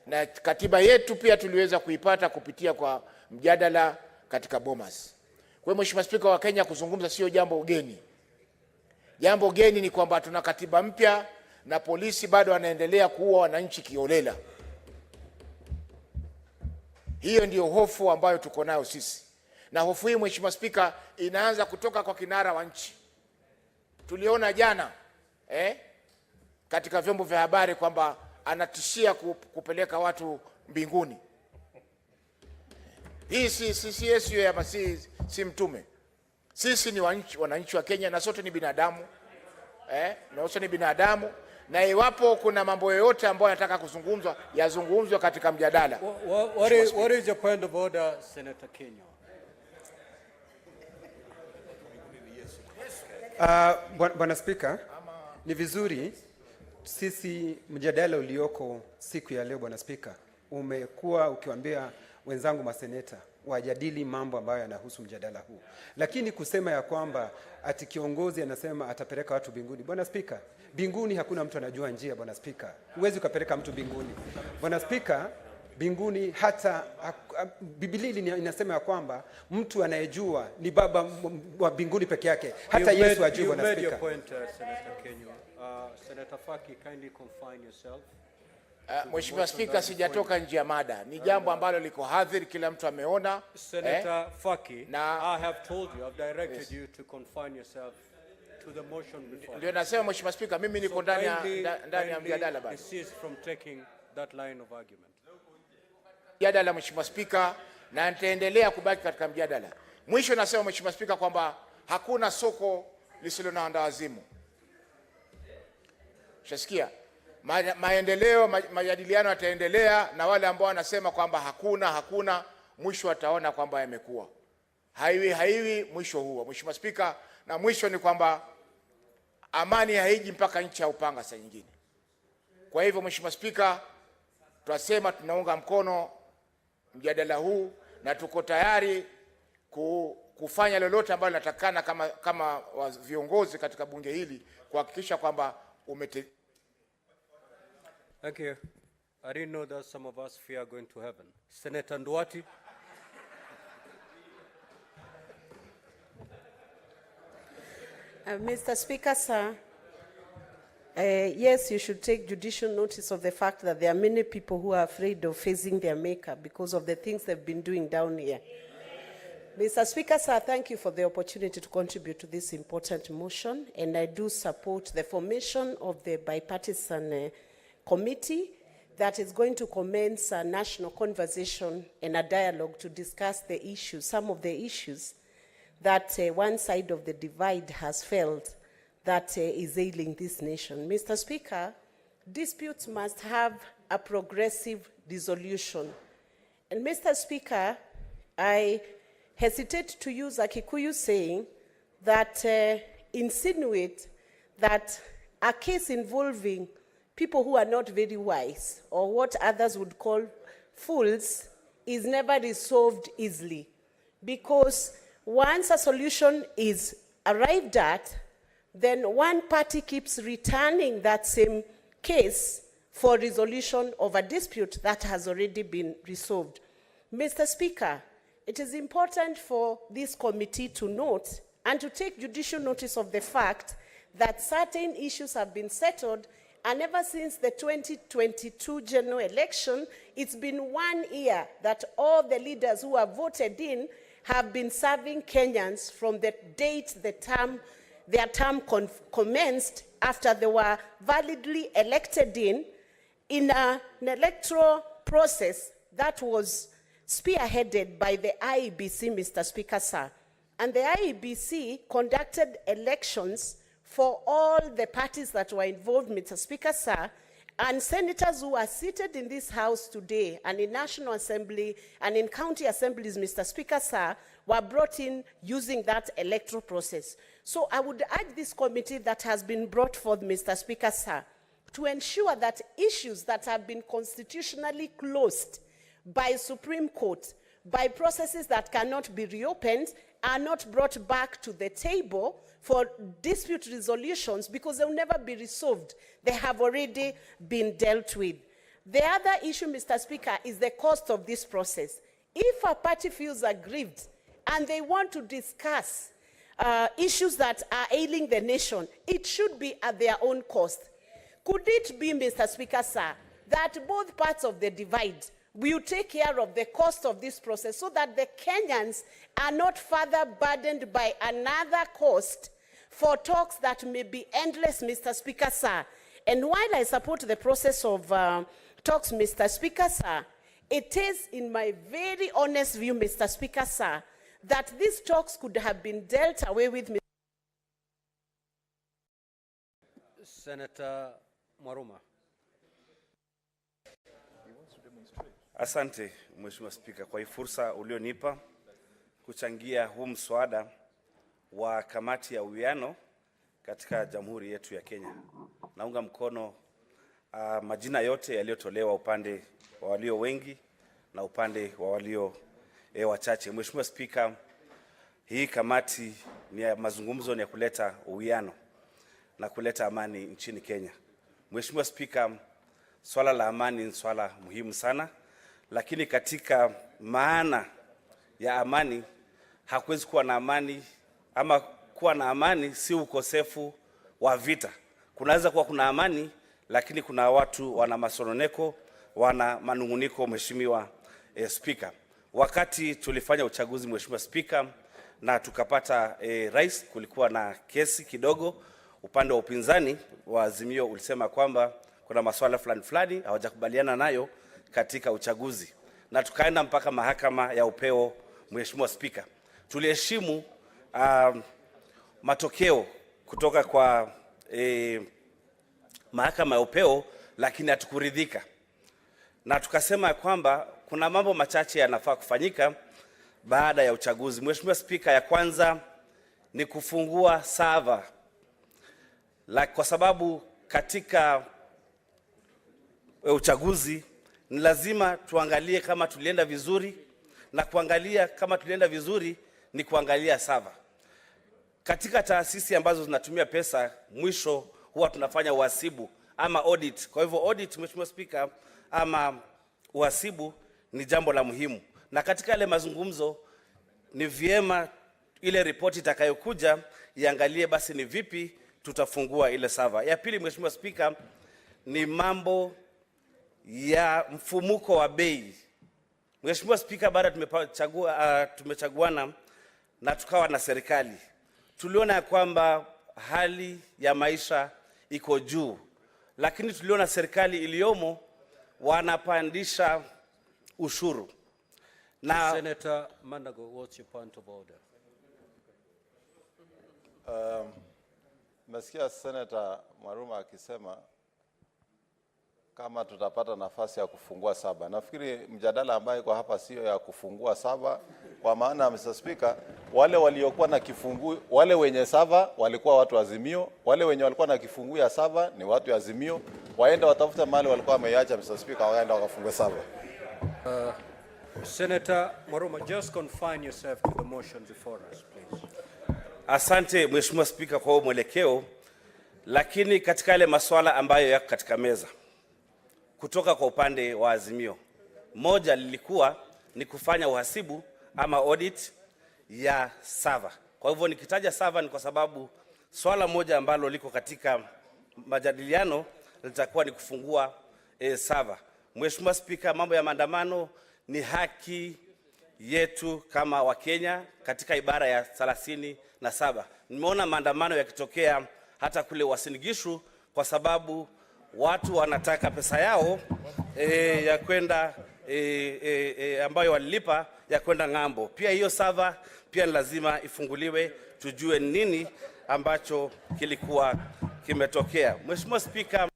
na katiba yetu pia tuliweza kuipata kupitia kwa mjadala katika Bomas. Kwa Mheshimiwa Spika, wa Kenya kuzungumza sio jambo geni. Jambo geni ni kwamba tuna katiba mpya na polisi bado wanaendelea kuua wananchi kiolela. Hiyo ndio hofu ambayo tuko nayo sisi. Na hofu hii Mheshimiwa Spika inaanza kutoka kwa kinara wa nchi. Tuliona jana katika vyombo vya habari kwamba anatishia kupeleka watu mbinguni. Hii si Yesu ya Masihi, si mtume. Sisi ni wananchi wa Kenya na sote ni binadamu. Na sote ni binadamu, na iwapo kuna mambo yoyote ambayo yanataka kuzungumzwa yazungumzwe katika mjadala. What is your point of order, Senator Kenya? Bwana Spika, ni vizuri sisi mjadala ulioko siku ya leo, Bwana Spika, umekuwa ukiwaambia wenzangu maseneta wajadili mambo ambayo yanahusu mjadala huu. Lakini kusema ya kwamba ati kiongozi anasema atapeleka watu binguni. Bwana Spika, binguni hakuna mtu anajua njia, Bwana Spika. Huwezi ukapeleka mtu binguni. Bwana Spika, binguni hata Biblia inasema ya kwamba mtu anayejua ni Baba wa binguni peke yake. Hata Yesu ajui, Bwana Spika. You made your point, Senator Kenya. Senator Faki, kindly confine yourself. Mheshimiwa Spika, sijatoka nje ya mada. Ni jambo ambalo liko hadhiri, kila mtu ameona. Senator Faki, I have told you, I've directed you to confine yourself to the motion before. Ndio nasema Mheshimiwa Spika, mimi niko ndani ya mjadala bado. Desist from taking that line of argument. Mjadala Mheshimiwa Spika, na nitaendelea kubaki katika mjadala. Mwisho nasema Mheshimiwa Spika kwamba hakuna soko lisilo na wazimu. Shasikia? Maendeleo, majadiliano yataendelea, na wale ambao wanasema kwamba hakuna mwisho wataona kwamba yamekuwa. Haiwi mwisho huo Mheshimiwa Spika, na mwisho ni kwamba amani haiji mpaka nchi ya upanga saa nyingine. Kwa hivyo Mheshimiwa Spika, tunasema tunaunga mkono mjadala huu na tuko tayari kufanya lolote ambalo linatakana kama viongozi katika bunge hili kuhakikisha kwamba Thank you. I didn't know that some of us fear going to heaven. Senator Nduati. Mr. Speaker, sir, yes, you should take judicial notice of the fact that there are many people who are afraid of facing their maker because of the things they've been doing down here. Mr. Speaker, sir, thank you for the opportunity to contribute to this important motion, and I do support the formation of the bipartisan committee that is going to commence a national conversation and a dialogue to discuss the issues, some of the issues that one side of the divide has felt that is ailing this nation. Mr. Speaker, disputes must have a progressive resolution. And Mr. Speaker, I hesitate to use a Kikuyu saying that insinuate that a case involving people who are not very wise, or what others would call fools, is never resolved easily. Because once a solution is arrived at, then one party keeps returning that same case for resolution of a dispute that has already been resolved. Mr. Speaker, it is important for this committee to note and to take judicial notice of the fact that certain issues have been settled. And ever since the 2022 general election, it's been 1 year that all the leaders who have voted in have been serving Kenyans from the date their term commenced, after they were validly elected in an electoral process that was spearheaded by the IEBC, Mr. Speaker, sir. And the IEBC conducted elections for all the parties that were involved, Mr. Speaker, sir, and senators who are seated in this House today and in National Assembly and in county assemblies, Mr. Speaker, sir, were brought in using that electoral process. So I would urge this committee that has been brought forth, Mr. Speaker, sir, to ensure that issues that have been constitutionally closed by Supreme Court, by processes that cannot be reopened, are not brought back to the table for dispute resolutions, because they will never be resolved. They have already been dealt with. The other issue, Mr. Speaker, is the cost of this process. If a party feels aggrieved and they want to discuss issues that are ailing the nation, it should be at their own cost. Could it be, Mr. Speaker, sir, that both parts of the divide will take care of the cost of this process so that the Kenyans are not further burdened by another cost for talks that may be endless, Mr. Speaker, sir? And while I support the process of talks, Mr. Speaker, sir, it is, in my very honest view, Mr. Speaker, sir, that these talks could have been dealt away with. Senator Mwaruma. Asante, Mheshimiwa Spika, kwa hii fursa ulionipa kuchangia huu mswada wa kamati ya uwiano katika Jamhuri yetu ya Kenya. Naunga mkono majina yote yaliyotolewa, upande wa walio wengi na upande wa walio wachache. Mheshimiwa Spika, hii kamati ni ya mazungumzo, ni ya kuleta uwiano na kuleta amani nchini Kenya. Mheshimiwa Spika, swala la amani ni swala muhimu sana, lakini katika maana ya amani hakuwezi kuwa na amani, ama kuwa na amani si ukosefu wa vita. Kunaweza kuwa kuna amani, lakini kuna watu wana masononeko, wana manunguniko. Mheshimiwa Spika, wakati tulifanya uchaguzi, Mheshimiwa Spika, na tukapata rais, kulikuwa na kesi kidogo. Upande wa upinzani wa Azimio ulisema kwamba kuna masuala fulani hawajakubaliana nayo katika uchaguzi, na tukaenda mpaka mahakama ya upeo. Mheshimiwa Spika, tuliheshimu matokeo kutoka kwa mahakama ya upeo, lakini hatukuridhika, na tukasema kwamba kuna mambo machache yanafaa kufanyika baada ya uchaguzi. Mheshimiwa Spika, ya kwanza ni kufungua server, kwa sababu katika uchaguzi ni lazima tuangalie kama tulienda vizuri, na kuangalia kama tulienda vizuri ni kuangalia server. Katika taasisi ambazo zinatumia pesa, mwisho huwa tunafanya uhasibu ama audit. Kwa hivyo audit, Mheshimiwa Spika, ama uhasibu ni jambo la muhimu, na katika yale mazungumzo ni vyema ile ripoti itakayokuja iangalie basi ni vipi tutafungua ile server. Ya pili, Mheshimiwa Spika, ni mambo ya mfumuko wa bei. Mheshimiwa Spika, baada tumechaguana na tukawa na serikali, tuliona ya kwamba hali ya maisha iko juu, lakini tuliona serikali iliyomo wanapandisha ushuru. Na Senator Mandago, what's your point of order? Mesikia Senator Mwaruma akisema kama tutapata nafasi ya kufungua saba. Nafikiri mjadala ambayo iko hapa sio ya kufungua saba, kwa maana Mr. Speaker, wale waliokuwa na kifungu, wale wenye saba walikuwa watu wa Azimio, wale wenye walikuwa na kifungu ya saba ni watu wa Azimio, waende watafute mahali walikuwa wameiacha, Mr. Speaker, waende wakafungue saba. Senator Mwaruma, just confine yourself to the motion before us, please. Asante Mheshimiwa Spika kwa mwelekeo, lakini katika yale masuala ambayo yako katika meza kutoka kwa upande wa Azimio, moja lilikuwa ni kufanya uhasibu ama audit ya server. Kwa hivyo nikitaja server ni kwa sababu swala moja ambalo liko katika majadiliano litakuwa ni kufungua server. Mheshimiwa Spika, mambo ya maandamano ni haki yetu kama Wakenya katika ibara ya 37. Nimeona maandamano yakitokea hata kule Uasin Gishu kwa sababu watu wanataka pesa yao ya kwenda ambayo walilipa ya kwenda ng'ambo. Pia hiyo server pia ni lazima ifunguliwe, tujue nini ambacho kilikuwa kimetokea. Mheshimiwa Spika,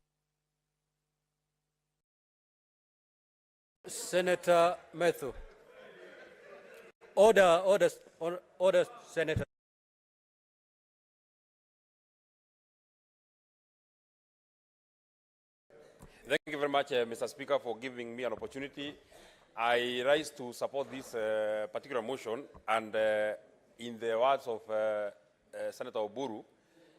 Senator Methu. Order, Senator. Thank you very much, Mr. Speaker, for giving me an opportunity. I rise to support this particular motion, and in the words of Senator Oburu,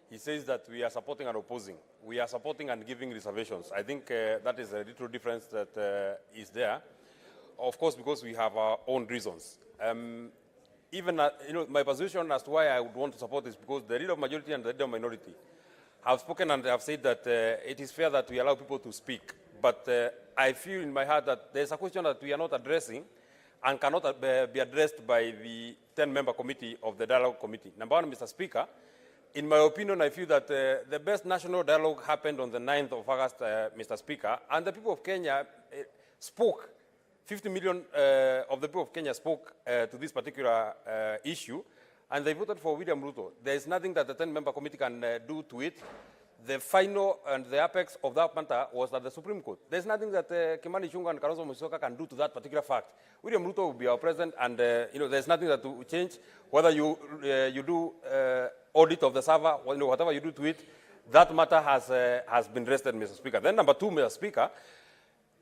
he says that we are supporting and opposing. We are supporting and giving reservations. I think that is a little difference that is there. Of course, because we have our own reasons. Even, my position as to why I would want to support is because the leader of majority and the leader of minority have spoken and have said that it is fair that we allow people to speak. But I feel in my heart that there's a question that we are not addressing and cannot be addressed by the 10-member committee of the dialogue committee. Number one, Mr. Speaker, in my opinion, I feel that the best national dialogue happened on the 9th of August, Mr. Speaker, and the people of Kenya spoke. 50 million of the people of Kenya spoke to this particular issue, and they voted for William Ruto. There is nothing that the 10-member committee can do to it. The final and the apex of that matter was at the Supreme Court. There's nothing that Kimani Ichung'wah and Kalonzo Musyoka can do to that particular fact. William Ruto will be our president, and there's nothing that will change. Whether you do audit of the server, or, whatever you do to it, that matter has been rested, Mr. Speaker. Then number two, Mr. Speaker,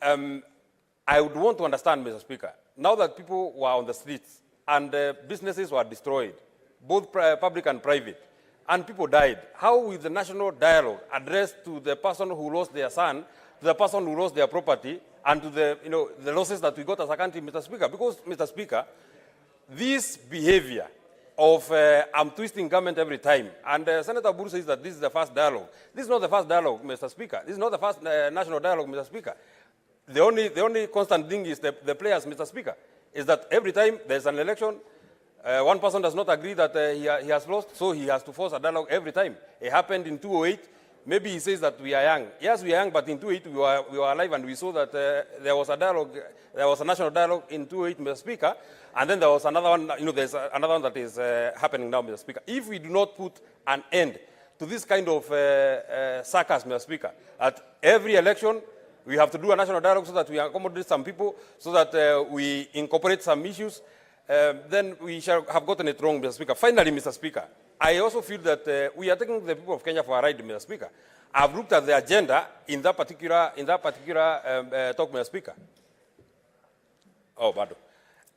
I would want to understand, Mr. Speaker, now that people were on the streets and businesses were destroyed, both public and private, and people died, how will the national dialogue address to the person who lost their son, to the person who lost their property, and to the losses that we got as a country, Mr. Speaker? Because, Mr. Speaker, this behavior of I'm twisting government every time, and Senator Buru says that this is the first dialogue. This is not the first dialogue, Mr. Speaker. This is not the first national dialogue, Mr. Speaker. The only constant thing is the players, Mr. Speaker, is that every time there's an election, one person does not agree that he has lost, so he has to force a dialogue every time. It happened in 2008. Maybe he says that we are young. Yes, we are young, but in 2008 we were alive, and we saw that there was a dialogue, there was a national dialogue in 2008, Mr. Speaker, and then there was another one, there's another one that is happening now, Mr. Speaker. If we do not put an end to this kind of sarcasm, Mr. Speaker, at every election, we have to do a national dialogue so that we accommodate some people, so that we incorporate some issues, then we shall have gotten it wrong, Mr. Speaker. Finally, Mr. Speaker, I also feel that we are taking the people of Kenya for a ride, Mr. Speaker. I've looked at the agenda in that particular talk, Mr. Speaker. Oh, pardon.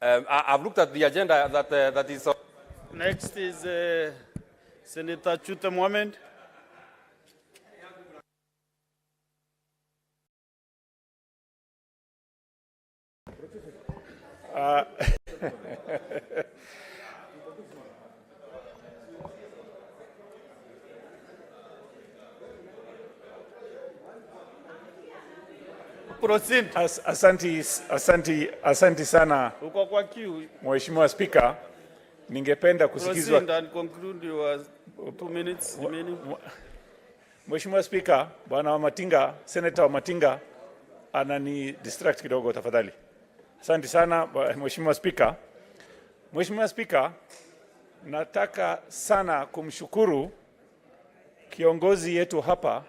I've looked at the agenda that is. Next is Senator Chute Mohamed. Proceed. Asanti sana Uko kwa queue. Mheshimiwa Spika, ningependa kusikizwa. Proceed and conclude your 2 minutes remaining. Mheshimiwa Spika, bwana wa Matinga, Senator wa Matinga anani distract kidogo tafadhali. Asante sana Mheshimiwa Spika. Mheshimiwa Spika, nataka sana kumshukuru kiongozi yetu hapa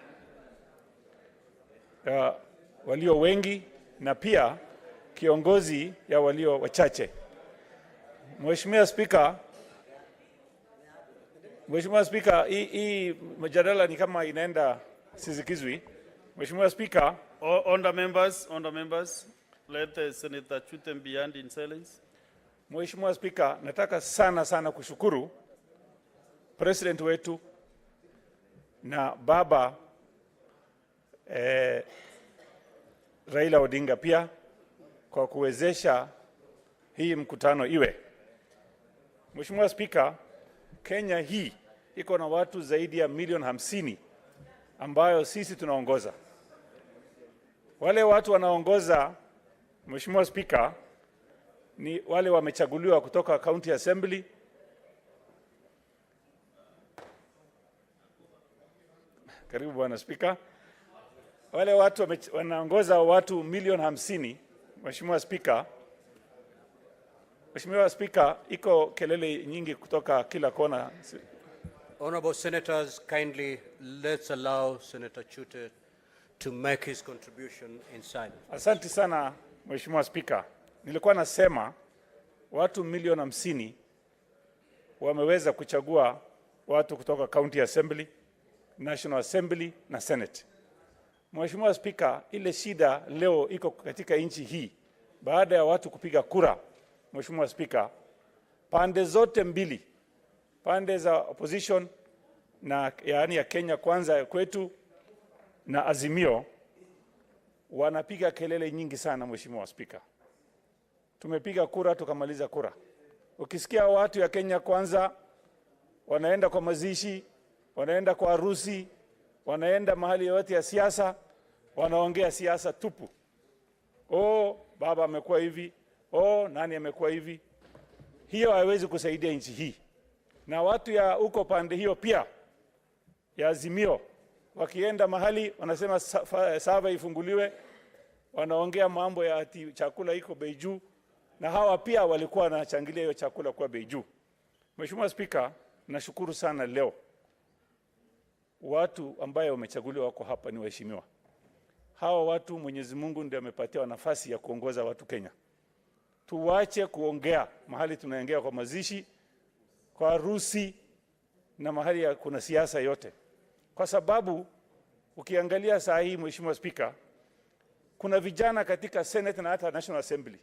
walio wengi na pia kiongozi ya walio wachache. Mheshimiwa Spika, hii mjadala ni kama inaenda sizikizwi. Mheshimiwa Spika, on the members, let Senator Chute be heard in silence. Mheshimiwa Spika, nataka sana kushukuru President wetu na baba Raila Odinga pia kwa kuwezesha hii mkutano iwe. Mheshimiwa Spika, Kenya hii iko na watu zaidi ya milioni 50 ambayo sisi tunaongoza. Wale watu wanaongoza, Mheshimiwa Spika, ni wale wamechaguliwa kutoka County Assembly, karibu bwana Spika. Wale watu wanaongoza watu milioni 50 Mheshimiwa Spika, iko kelele nyingi kutoka kila kona. Honorable Senators, kindly let's allow Senator Chute to make his contribution in silence. Asante sana Mheshimiwa Spika. Nilikuwa nasema watu milioni 50 wameweza kuchagua watu kutoka County Assembly, National Assembly na Senate. Mheshimiwa Spika, ile shida leo iko katika nchi hii baada ya watu kupiga kura. Mheshimiwa Spika, pande zote mbili, pande za opposition na yaani ya Kenya Kwanza kwetu na Azimio, wanapiga kelele nyingi sana. Mheshimiwa Spika, tumepiga kura tukamaliza kura. Ukisikia watu ya Kenya Kwanza wanaenda kwa mazishi, wanaenda kwa harusi, wanaenda mahali yote ya siasa, wanaongea siasa tupu. Oh, baba amekuwa hivi, oh, nani amekuwa hivi. Hiyo haiwezi kusaidia nchi hii. Na watu ya uko pande hiyo pia ya Azimio wakienda mahali wanasema sava ifunguliwe, wanaongea mambo ya ati chakula iko bei juu, na hawa pia walikuwa wanachangilia hiyo chakula kwa bei juu. Mheshimiwa Spika, nashukuru sana leo watu ambaye wamechaguliwa wako hapa ni waheshimiwa. Hawa watu Mwenyezi Mungu ndiye amepatia nafasi ya kuongoza watu Kenya. Tuwache kuongea mahali tunaongea kwa mazishi, kwa harusi na mahali ya kuna siasa yote. Kwa sababu ukiangalia saa hii Mheshimiwa Spika, kuna vijana katika Senate na hata National Assembly.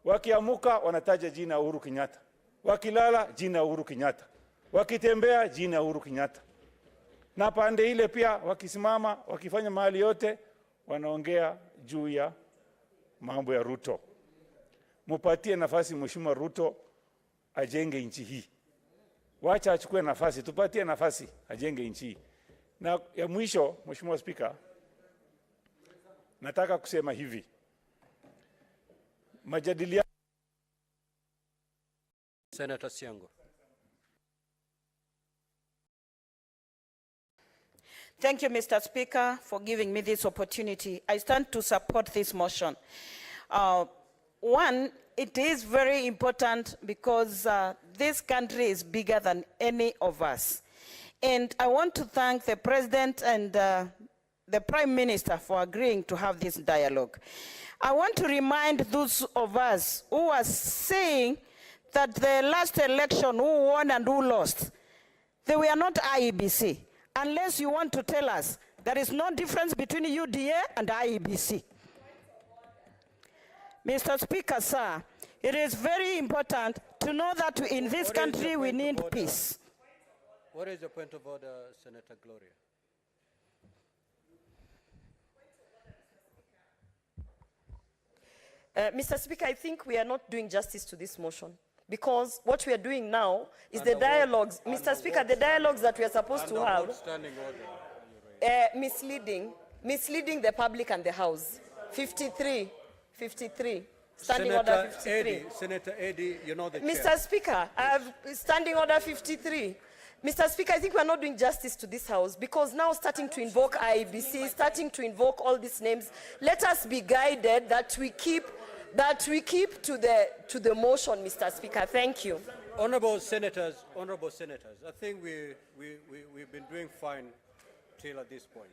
Wakiamuka wanataja jina Uhuru Kenyatta. Wakilala jina Uhuru Kenyatta. Wakitembea jina Uhuru Kenyatta. Na pande ile pia wakisimama, wakifanya mahali yote wanaongea juu ya mambo ya Ruto. Mupatie nafasi Mheshimiwa Ruto ajenge nchi hii. Wacha achukue nafasi, tupatie nafasi ajenge nchi hii. Na ya mwisho Mheshimiwa Spika, nataka kusema hivi. Majadiliano. Senator Siango. Thank you, Mr. Speaker, for giving me this opportunity. I stand to support this motion. One, it is very important because this country is bigger than any of us. And I want to thank the President and the Prime Minister for agreeing to have this dialogue. I want to remind those of us who are saying that the last election, who won and who lost, they were not IEBC. Unless you want to tell us there is no difference between UDA and IEBC. Mr. Speaker, sir, it is very important to know that in this country we need peace. What is the point of order, Senator Gloria? Mr. Speaker, I think we are not doing justice to this motion, because what we are doing now is the dialogues. Mr. Speaker, the dialogues that we are supposed to have, misleading the public and the House. 53. Standing order 53. Senator Eddy, you know the chair. Mr. Speaker, I have standing order 53. Mr. Speaker, I think we are not doing justice to this House, because now starting to invoke IEBC, starting to invoke all these names, let us be guided that we keep to the motion, Mr. Speaker. Thank you. Honorable Senators, I think we've been doing fine till at this point.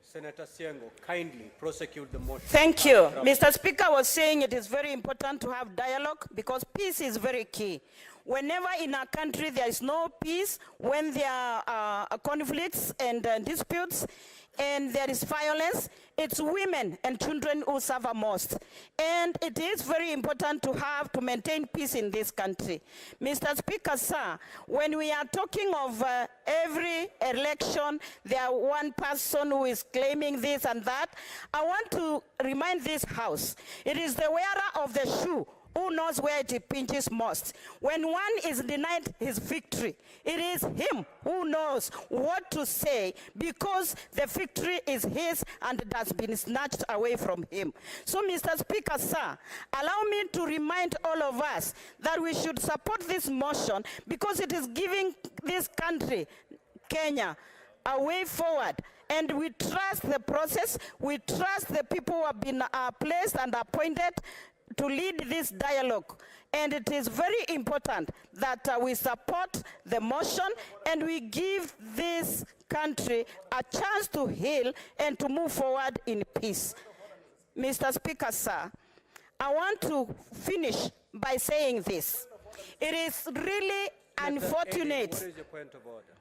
Senator Siango, kindly prosecute the motion. Thank you. Mr. Speaker was saying it is very important to have dialogue because peace is very key. Whenever in a country there is no peace, when there are conflicts and disputes, and there is violence, it's women and children who suffer most. And it is very important to maintain peace in this country. Mr. Speaker, sir, when we are talking of every election, there are one person who is claiming this and that. I want to remind this House, it is the wearer of the shoe who knows where it pinches most. When one is denied his victory, it is him who knows what to say, because the victory is his and it has been snatched away from him. So, Mr. Speaker, sir, allow me to remind all of us that we should support this motion because it is giving this country, Kenya, a way forward. And we trust the process. We trust the people who have been placed and appointed to lead this dialogue. And it is very important that we support the motion and we give this country a chance to heal and to move forward in peace. Mr. Speaker, sir, I want to finish by saying this. It is really unfortunate. What is your point of order?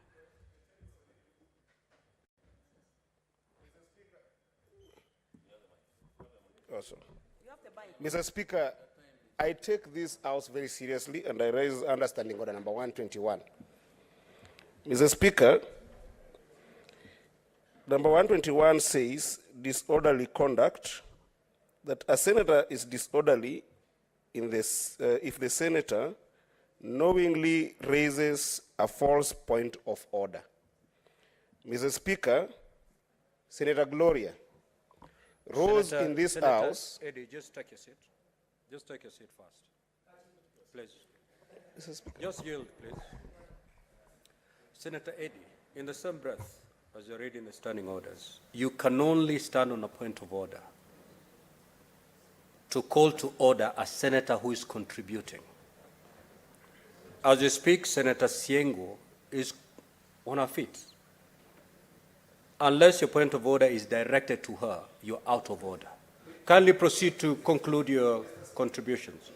Awesome. Mr. Speaker, I take this House very seriously and I raise understanding order number 121. Mr. Speaker, number 121 says disorderly conduct, that a senator is disorderly in this, if the senator knowingly raises a false point of order. Mr. Speaker, Senator Gloria rose in this House. Eddie, just take your seat. Just take your seat first. Please. Just yield, please. Senator Eddie, in the same breath as you're reading the standing orders, you can only stand on a point of order to call to order a senator who is contributing. As you speak, Senator Siengo is on her feet. Unless your point of order is directed to her, you're out of order. Kindly proceed to conclude your contributions.